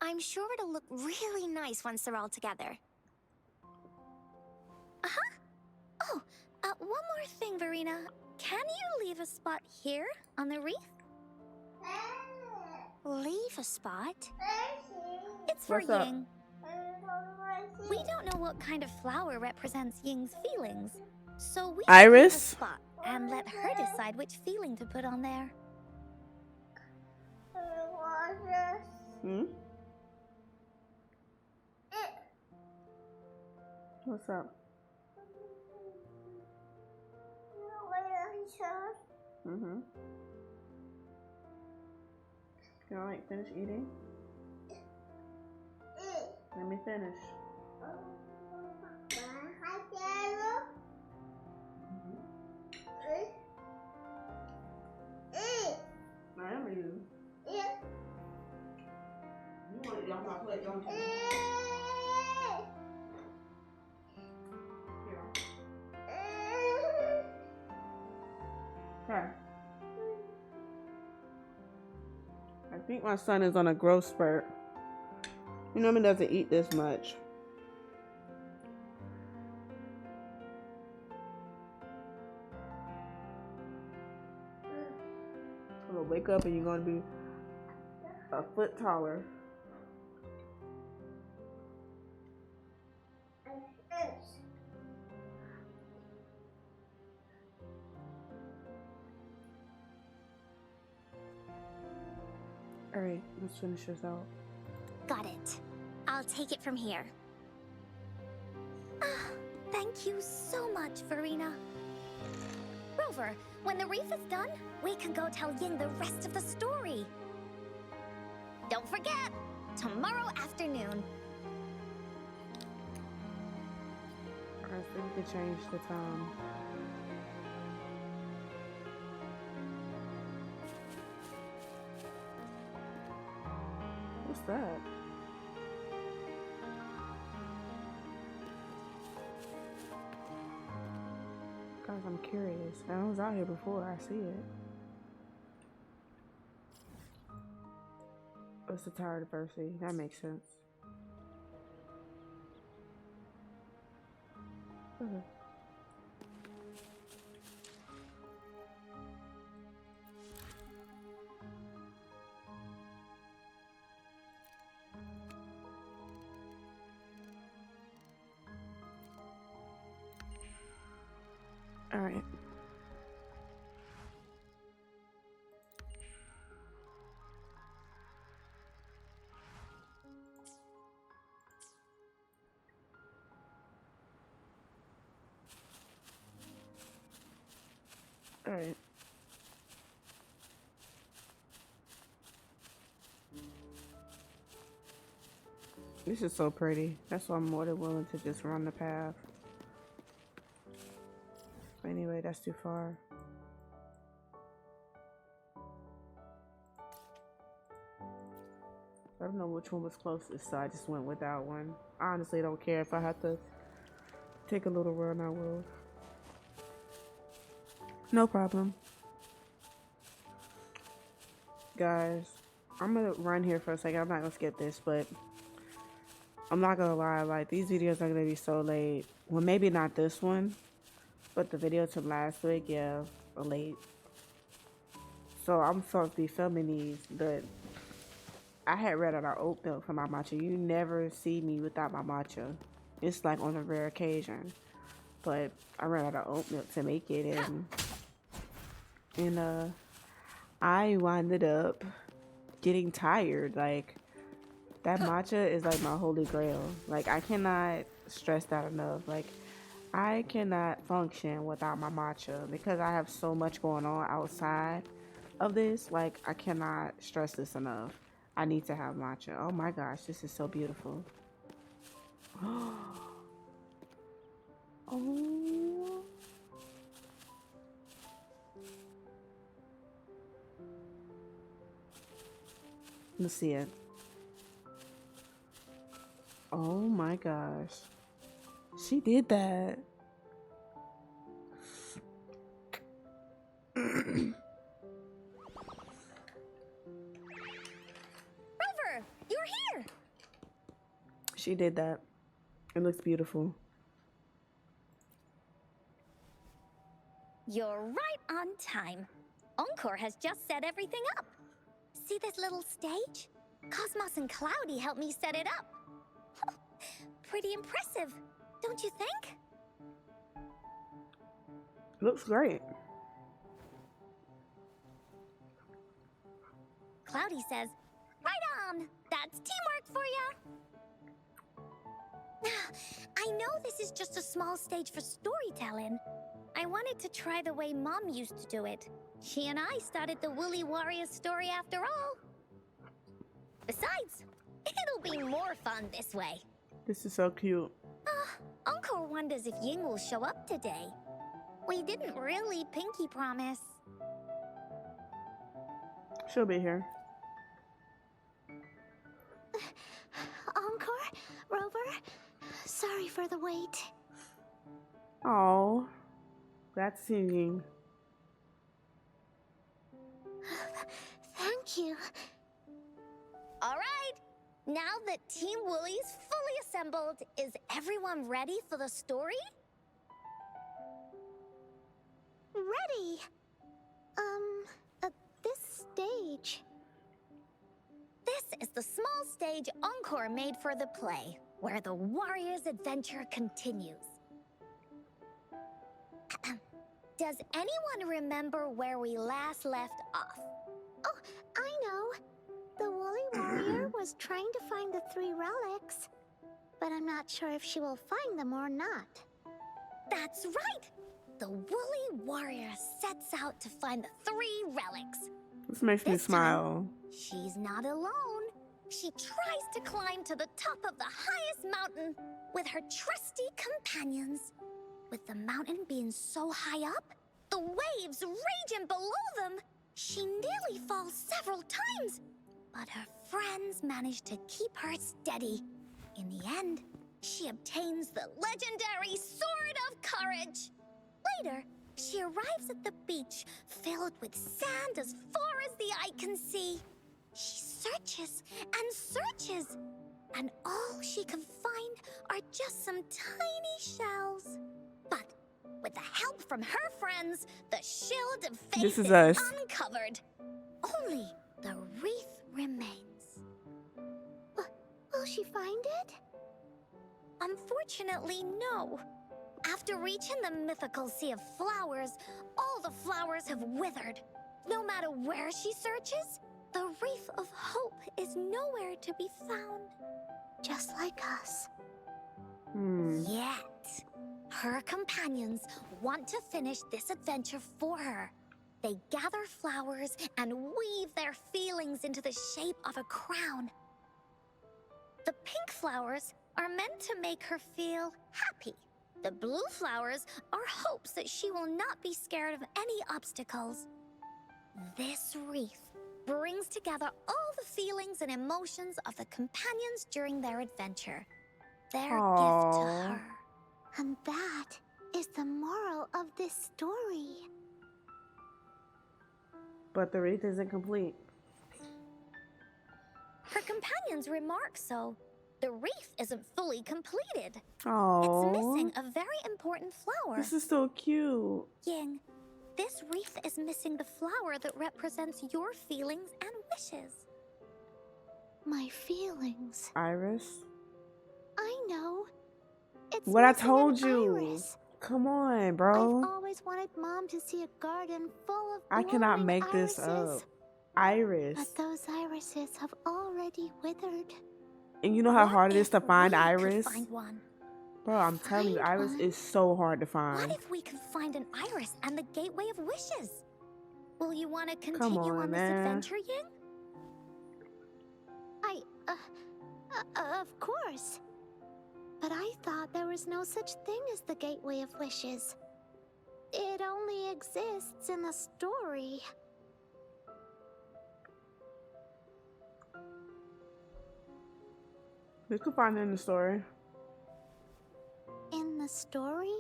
I'm sure it'll look really nice once they're all together. Oh, one more thing, Verena. Can you leave a spot here on the wreath? Leave a spot? It's for What's up? Ying. We don't know what kind of flower represents Ying's feelings, so we should leave a Iris? spot and let her decide which feeling to put on there. Hmm? What's up? Mm-hmm. You alright? Finish eating? Let me finish. I am you. You want to eat off my plate, don't you? Okay. I think my son is on a growth spurt. He normally doesn't eat this much. I'm gonna wake up and you're gonna be a foot taller. Alright, let's finish this out. Got it. I'll take it from here. Thank you so much, Verena. Rover, when the wreath is done, we can go tell Ying the rest of the story. Don't forget, tomorrow afternoon. I think we could change the time. What's that? Guys, I'm curious. I was out here before. I see it. It's the Tower Diversity. That makes sense. Okay. All right. All right. This is so pretty. That's why I'm more than willing to just run the path. But anyway, that's too far. I don't know which one was closest, so I just went with that one. I honestly don't care. If I have to take a little run, I will. No problem. Guys, I'm gonna run here for a second. I'm not gonna skip this, but I'm not gonna lie, like, these videos are gonna be so late. Well, maybe not this one, but the video from last week, yeah, late. So I'm supposed to be filming these, but I had ran out of oat milk for my matcha. You never see me without my matcha. It's like on a rare occasion. But I ran out of oat milk to make it, and I winded up getting tired. Like, that matcha is like my holy grail. Like, I cannot stress that enough. Like, I cannot function without my matcha because I have so much going on outside of this. Like, I cannot stress this enough. I need to have matcha. Oh my gosh, this is so beautiful. Oh. Let's see it. Oh my gosh. She did that. Rover, you're here. She did that. It looks beautiful. You're right on time. Encore has just set everything up. See this little stage? Cosmos and Cloudy helped me set it up. Pretty impressive, don't you think? Looks great. Cloudy says, right on! That's teamwork for ya! I know this is just a small stage for storytelling. I wanted to try the way Mom used to do it. She and I started the Woolly Warriors story after all. Besides, it'll be more fun this way. This is so cute. Encore wonders if Ying will show up today. We didn't really pinky promise. She'll be here. Encore, Rover, sorry for the wait. Oh, that's singing. Thank you. All right, now that Team Woolly's fully assembled, is everyone ready for the story? Ready. This stage. This is the small stage Encore made for the play, where the warrior's adventure continues. Does anyone remember where we last left off? Oh, I know. The Woolly Warrior was trying to find the 3 relics, but I'm not sure if she will find them or not. That's right! The Woolly Warrior sets out to find the 3 relics. This makes me This smile. She's not alone. She tries to climb to the top of the highest mountain with her trusty companions. With the mountain being so high up, the waves raging below them, she nearly falls several times. But her friends manage to keep her steady. In the end, she obtains the legendary Sword of Courage. Later, she arrives at the beach filled with sand as far as the eye can see. She searches and searches, and all she can find are just some tiny shells. But with the help from her friends, the Shield of Faith This is us. uncovered. Only the wreath remains. Will she find it? Unfortunately, no. After reaching the mythical Sea of Flowers, all the flowers have withered. No matter where she searches, the Wreath of Hope is nowhere to be found. Just like us. Yet, her companions want to finish this adventure for her. They gather flowers and weave their feelings into the shape of a crown. The pink flowers are meant to make her feel happy. The blue flowers are hopes that she will not be scared of any obstacles. This wreath brings together all the feelings and emotions of the companions during their adventure. Their gift to her. And that is the moral of this story. But the wreath isn't complete. Her companions remark so. The wreath isn't fully completed. Oh, It's missing a very important flower. this is so cute. Ying, this wreath is missing the flower that represents your feelings and wishes. My feelings. Iris, I know. It's what I missing an told you. iris. Come on, I've bro. always wanted Mom to see a garden full of I cannot glowing make this irises. up. Iris. But those irises have already withered. And you know how What hard it is if to find we could Iris? find one? Bro, I'm telling you, Find Iris one? is so hard to What find. if we could find an iris and the gateway of wishes? Will you want to continue on, on this man. adventure, Ying? Of course. But I thought there was no such thing as the Gateway of Wishes. It only exists in the story. We could find it in the story. In the story?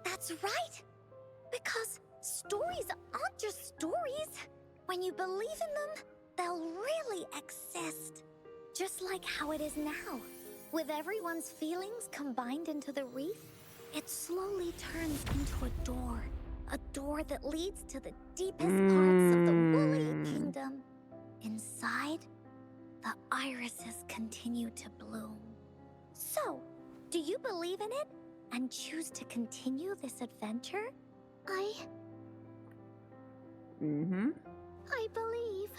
That's right! Because stories aren't just stories. When you believe in them, they'll really exist. Just like how it is now. With everyone's feelings combined into the wreath, it slowly turns into a door. A door that leads to the deepest parts of the Woolly Kingdom. Inside, the irises continue to bloom. So, do you believe in it and choose to continue this adventure? I believe.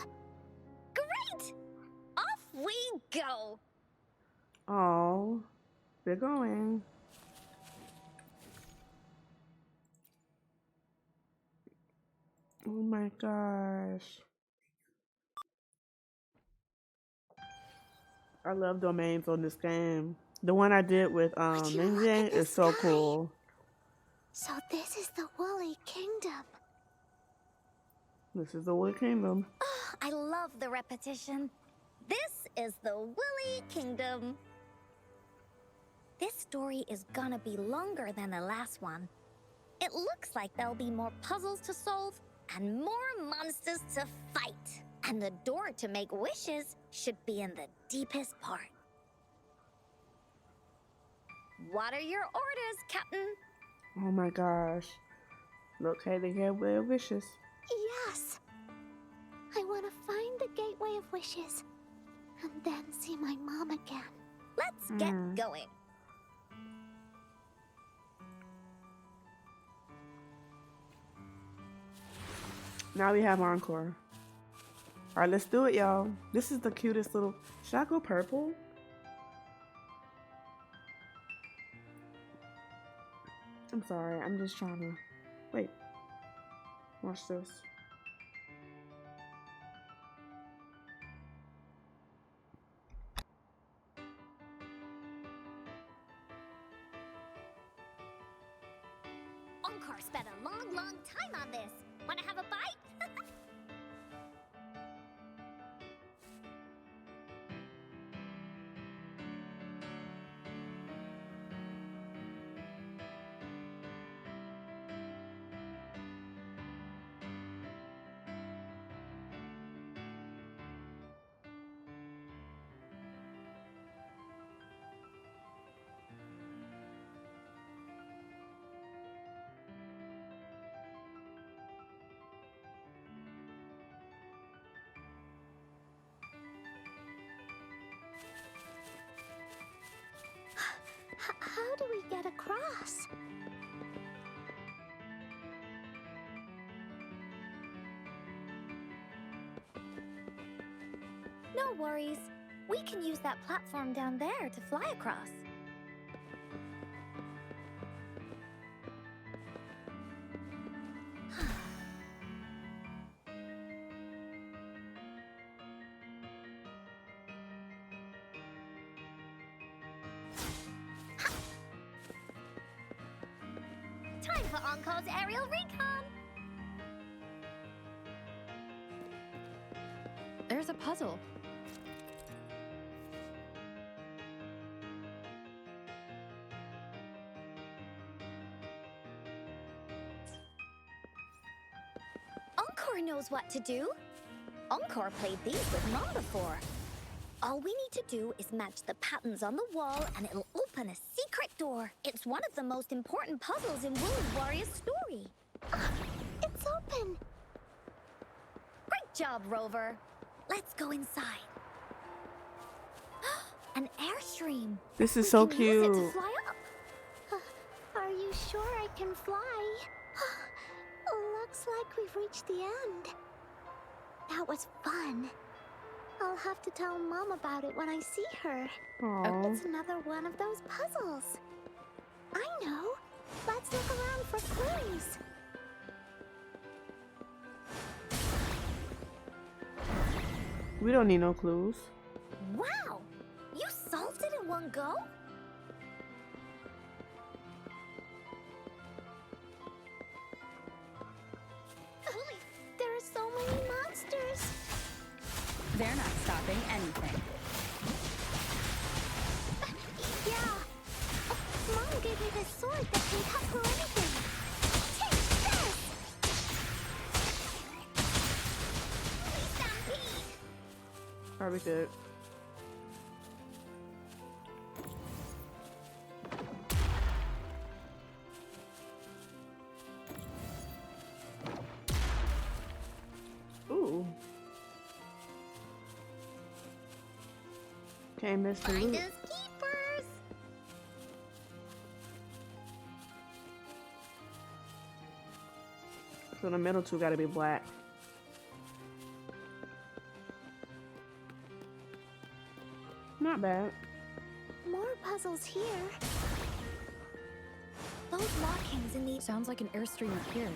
Great! Off we go! Oh, we're going. Oh my gosh. I love domains on this game. The one I did with Would you Ning look at the is so sky? cool. So this is the Woolly Kingdom. This is the Woolly Kingdom. Oh, I love the repetition. This is the Woolly Kingdom. This story is gonna be longer than the last one. It looks like there'll be more puzzles to solve and more monsters to fight. And the door to make wishes should be in the deepest part. What are your orders, Captain? Oh my gosh. Locate the Gateway of Wishes. Yes. I want to find the Gateway of Wishes. And then see my mom again. Let's get going. Now we have Encore. Alright, let's do it, y'all. This is the cutest little... Should I go purple? I'm sorry, I'm just trying to... Wait. Watch this. Encore spent a long, long time on this. Wanna have a bite? How do we get across? No worries. We can use that platform down there to fly across. Time for Encore's aerial recon! There's a puzzle. Encore knows what to do. Encore played these with Mom before. All we need to do is match the patterns on the wall and it'll open a secret door. It's one of the most important puzzles in Woolly Warrior's story. It's open. Great job, Rover. Let's go inside. An airstream. This is We so can use it to cute. fly up. Are you sure I can fly? Looks like we've reached the end. That was fun. I'll have to tell Mom about it when I see her. Aww. It's another one of those puzzles. I know. Let's look around for clues. We don't need no clues. Wow! You solved it in one go? Holy, there are so many monsters. They're not stopping anything. we good. Ooh. Can't miss the loot. Finders keepers. So the middle two gotta be black. Not bad. More puzzles here. Those markings in the Sounds like an airstream appeared.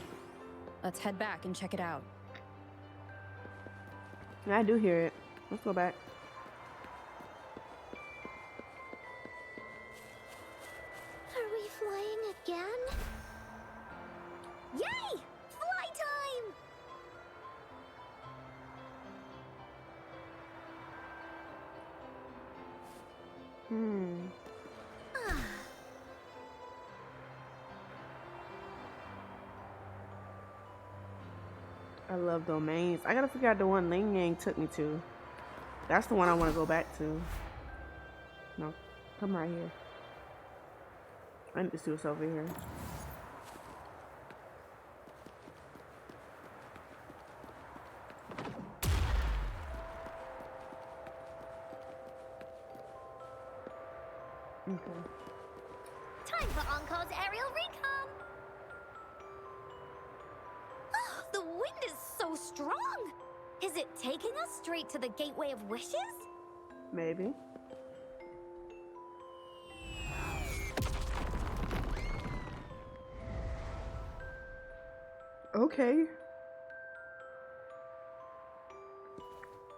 Let's head back and check it out. I do hear it. Let's go back. Are we flying again? Yay! Fly time! I love domains. I gotta figure out the one Ling Yang took me to. That's the one I want to go back to. No, come right here. I need to see what's over here. Okay. Time for Encore's aerial recon! Oh, the wind is so strong! Is it taking us straight to the Gateway of Wishes? Maybe. Okay.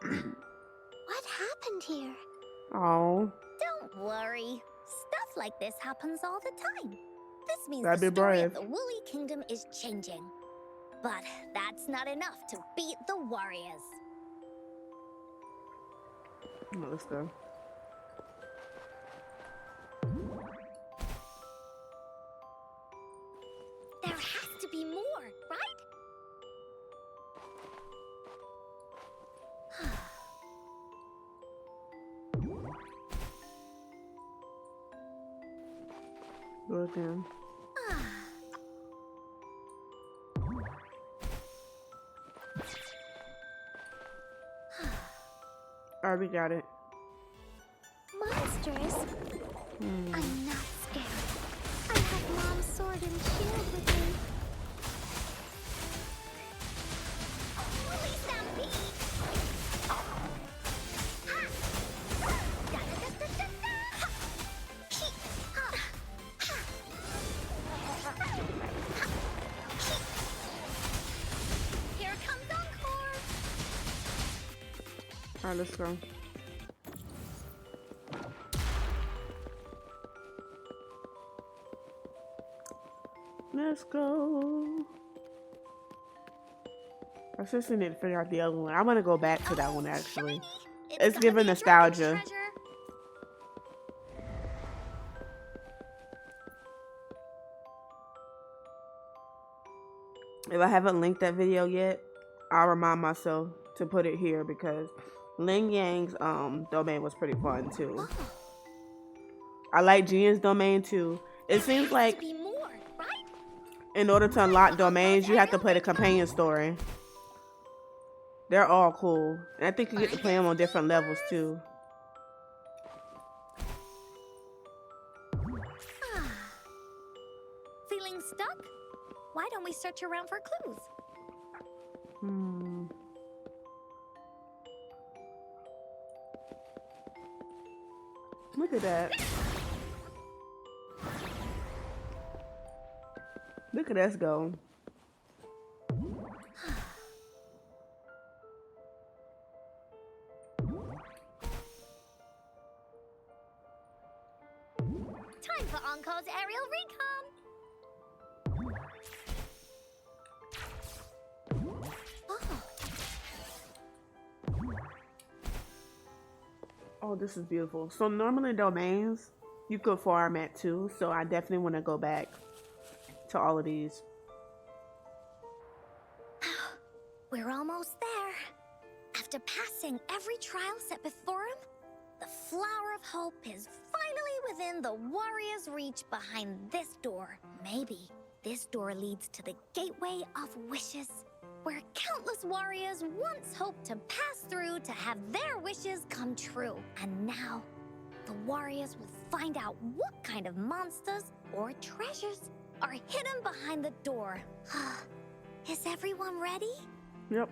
What happened here? Oh, Don't worry. Stuff like this happens all the time. This means Gotta the be story brave. of the Woolly Kingdom is changing. But that's not enough to beat the warriors. well, let's go. There has to be more, right? Go again. Alright, we got it. Monsters? I'm not scared. I have Mom's sword and shield with me. Woolly Stampede! Here comes Encore! Alright, let's go. Let's go. I seriously need to figure out the other one. I want to go back to that one actually. It's gotta giving be a dragon's nostalgia. treasure. If I haven't linked that video yet, I'll remind myself to put it here because Ling Yang's domain was pretty fun too. I like Jian's domain too. It seems like Be more, right? in order to unlock domains, you have to play the companion story. They're all cool. And I think you get to play them on different levels too. Feeling stuck? Why don't we search around for clues? Look at that. Look at us go. Time for Encore's aerial recon! Oh, this is beautiful. So normally domains, you could farm at too. So I definitely want to go back to all of these. We're almost there. After passing every trial set before him, the Flower of Hope is finally within the warrior's reach behind this door. Maybe this door leads to the Gateway of Wishes, where countless warriors once hoped to pass through to have their wishes come true. And now, the warriors will find out what kind of monsters or treasures are hidden behind the door. Is everyone ready? Yep.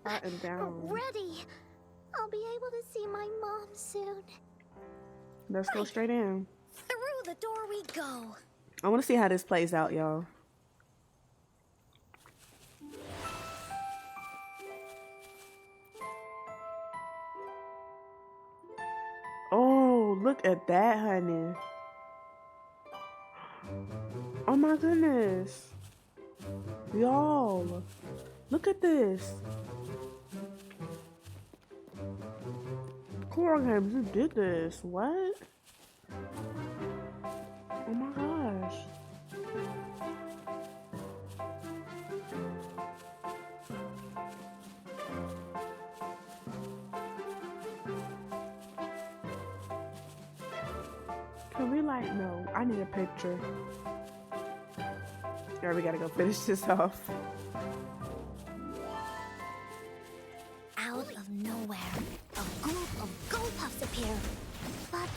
I am down. Ready. I'll be able to see my mom soon. Let's go straight in. Through the door we go. I want to see how this plays out, y'all. Oh, look at that, honey. Oh my goodness. Y'all, look at this. Core Games, you did this. What? Oh my gosh. Can we like, no, I need a picture. Yeah, we gotta go finish this off. Out of nowhere, a group of Goldpuffs appear. But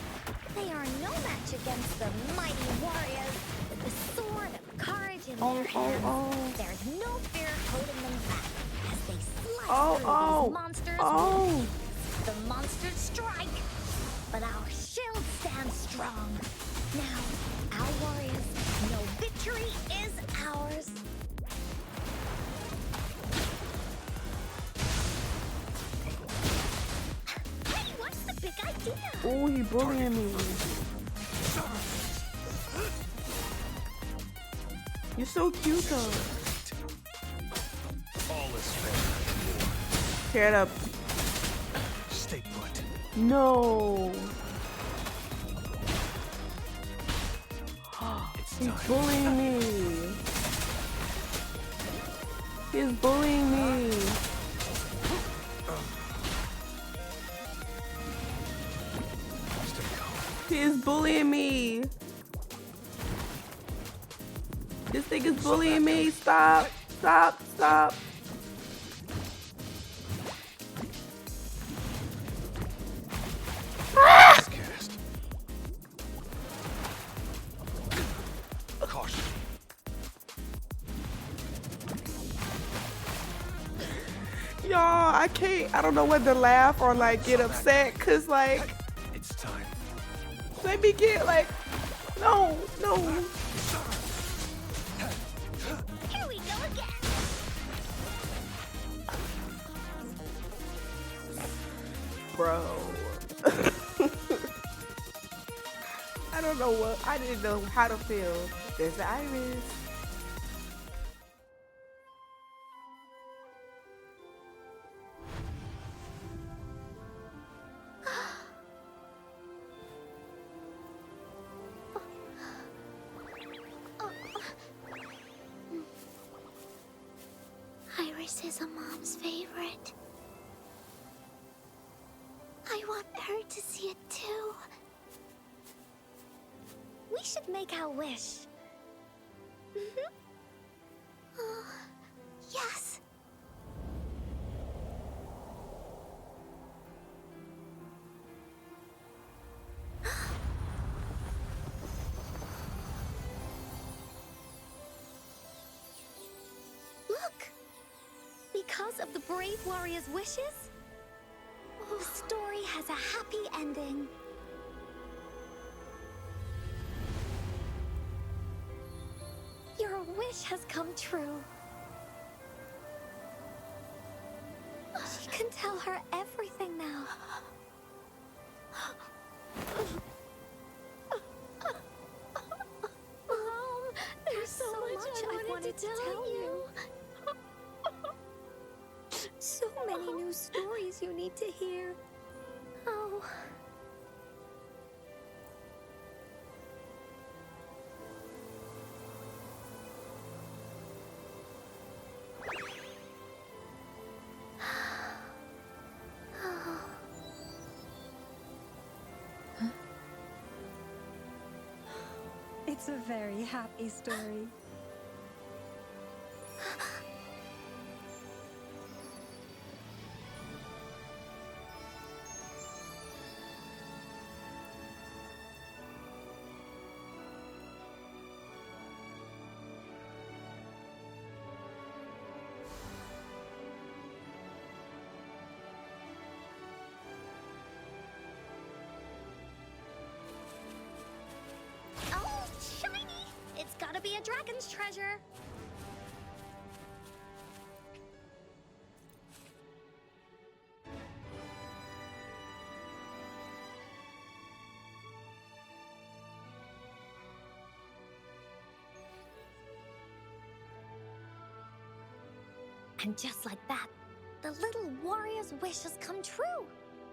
they are no match against the mighty warriors with the sword of courage in their hands. There's no fear holding them back as they slice through these monsters. The monsters strike, but our shield stands strong. Now, our warriors know victory is ours. Hey, what's the big idea? Oh, he bullying me. You're so cute though. All is fair. Tear it up. Stay put. No. He's bullying me. He's bullying me. He's bullying me. This thing is bullying me. Stop. Stop. Stop. Cast. Caution. Y'all, I can't. I don't know whether to laugh or like get upset. Cause like, It's time. let me get like, no, no. Here we go again. Bro. I don't know what, I didn't know how to feel. There's the iris. Iris is a mom's favorite. I want her to see it too. We should make our wish. Oh, yes. Look! Because of the brave warrior's wishes, the story has a happy ending. Your wish has come true. She can tell her everything now. Mom, there's so much I wanted to tell you. So many new stories you need to hear. Oh. It's a very happy story. Oh, shiny! It's gotta be a dragon's treasure. And just like that, the little warrior's wish has come true.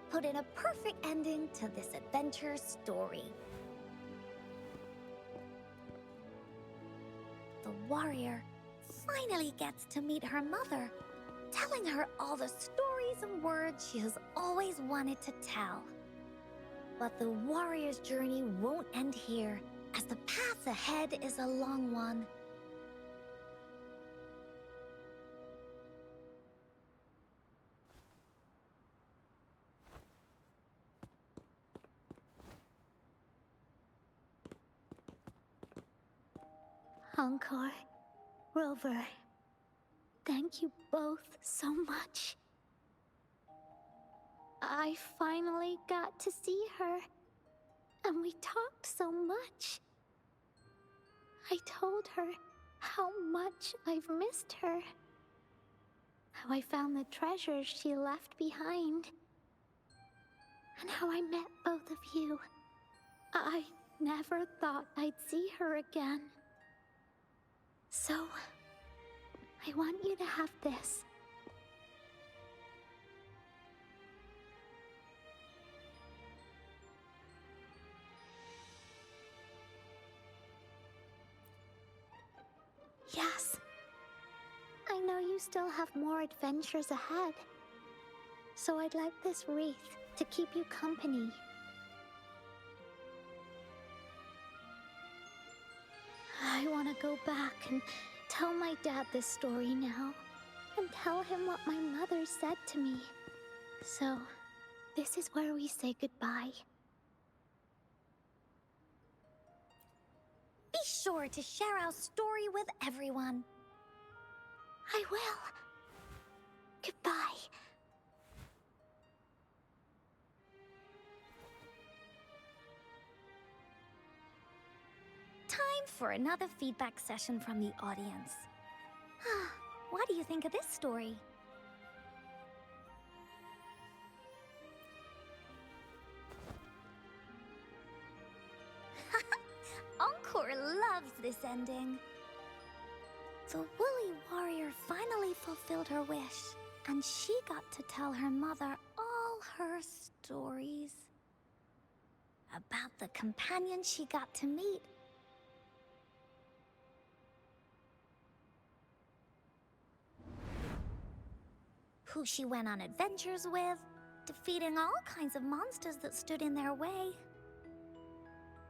Put in a perfect ending to this adventure story. The warrior finally gets to meet her mother, telling her all the stories and words she has always wanted to tell. But the warrior's journey won't end here, as the path ahead is a long one. Encore, Rover, thank you both so much. I finally got to see her, and we talked so much. I told her how much I've missed her, how I found the treasures she left behind, and how I met both of you. I never thought I'd see her again. So, I want you to have this. Yes. I know you still have more adventures ahead. So I'd like this wreath to keep you company. I want to go back and tell my dad this story now, and tell him what my mother said to me. So, this is where we say goodbye. Be sure to share our story with everyone. I will. Goodbye. Time for another feedback session from the audience. What do you think of this story? Encore loves this ending. The woolly warrior finally fulfilled her wish, and she got to tell her mother all her stories about the companion she got to meet. Who she went on adventures with, defeating all kinds of monsters that stood in their way.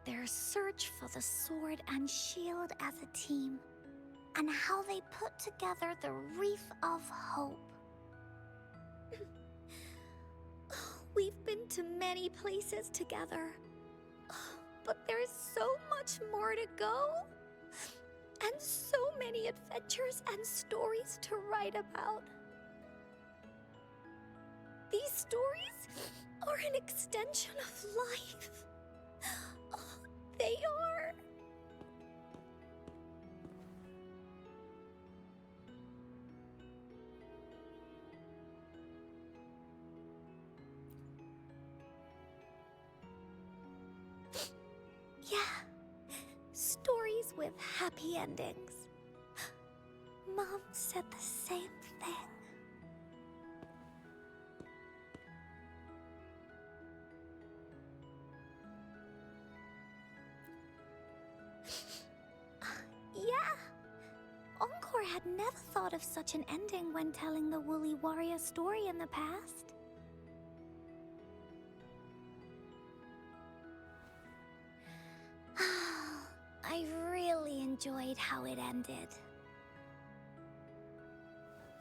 Their search for the sword and shield as a team, and how they put together the Wreath of Hope. We've been to many places together, but there's so much more to go, and so many adventures and stories to write about. These stories are an extension of life. They are. Yeah, stories with happy endings. Mom said the same thing. Yeah, Encore had never thought of such an ending when telling the Woolly Warrior story in the past. I really enjoyed how it ended.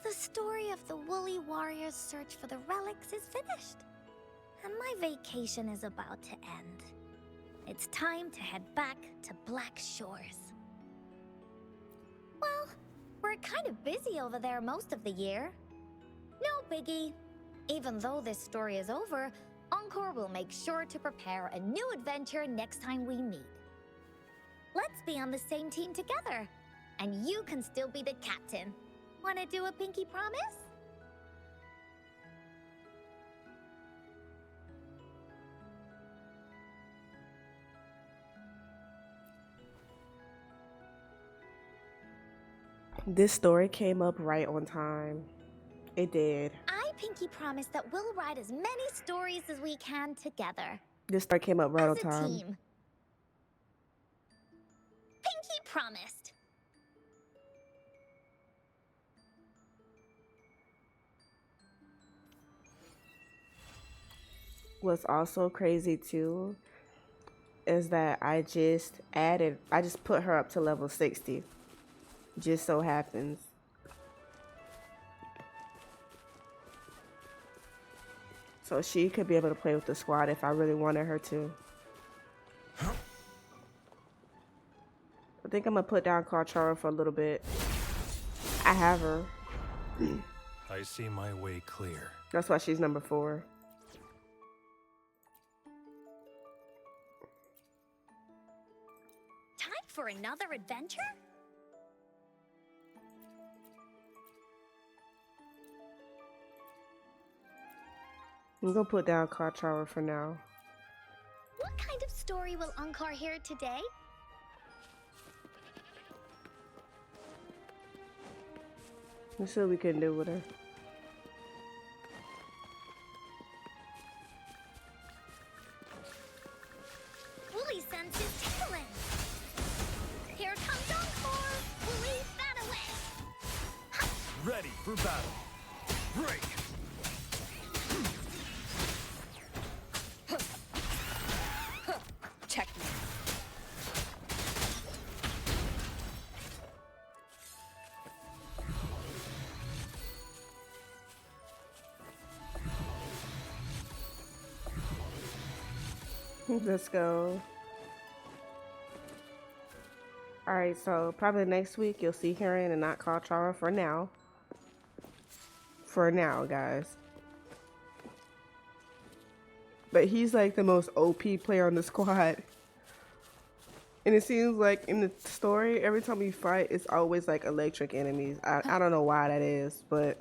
The story of the Woolly Warrior's search for the relics is finished. And my vacation is about to end. It's time to head back to Black Shores. Well, we're kind of busy over there most of the year. No biggie. Even though this story is over, Encore will make sure to prepare a new adventure next time we meet. Let's be on the same team together. And you can still be the captain. Wanna do a pinky promise? This story came up right on time. It did. I pinky promise that we'll write as many stories as we can together. This story came up right on As a time. team. Pinky promised. What's also crazy too is that I just put her up to level 60. Just so happens. So she could be able to play with the squad if I really wanted her to. I think I'm gonna put down Carchara for a little bit. I have her. I see my way clear. That's why she's number 4. Time for another adventure? I'm gonna put down Carchara for now. What kind of story will Encore hear today? Let's see what we can do with her. Woolly sense is tingling. Here comes Encore. Woolly, that away. Ready for battle. Break! Check me. Let's go. Alright, so probably next week you'll see Karen and not Carchara for now. For now, guys. But he's like the most OP player on the squad. And it seems like in the story, every time we fight, it's always like electric enemies. I don't know why that is, but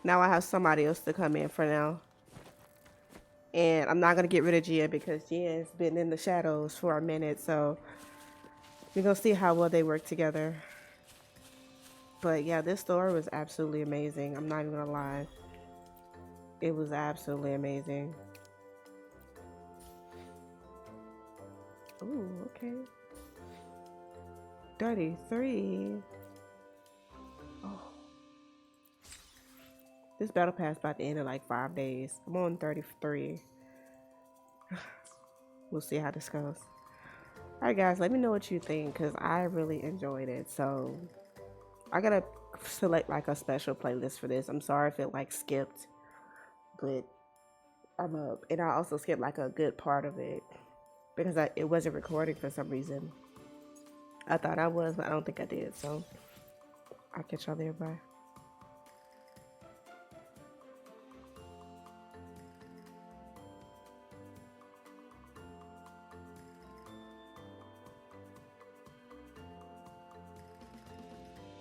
now I have somebody else to come in for now. And I'm not going to get rid of Gia because Gia's been in the shadows for a minute, so we're going to see how well they work together. But yeah, this story was absolutely amazing. I'm not even going to lie. It was absolutely amazing. Ooh, okay. 33. Oh. This battle pass about to end in like 5 days. I'm on 33. We'll see how this goes. Alright guys, let me know what you think because I really enjoyed it. So I gotta select like a special playlist for this. I'm sorry if it like skipped, but I'm up. And I also skipped like a good part of it because it wasn't recording for some reason. I thought I was, but I don't think I did. So I'll catch y'all there. Bye.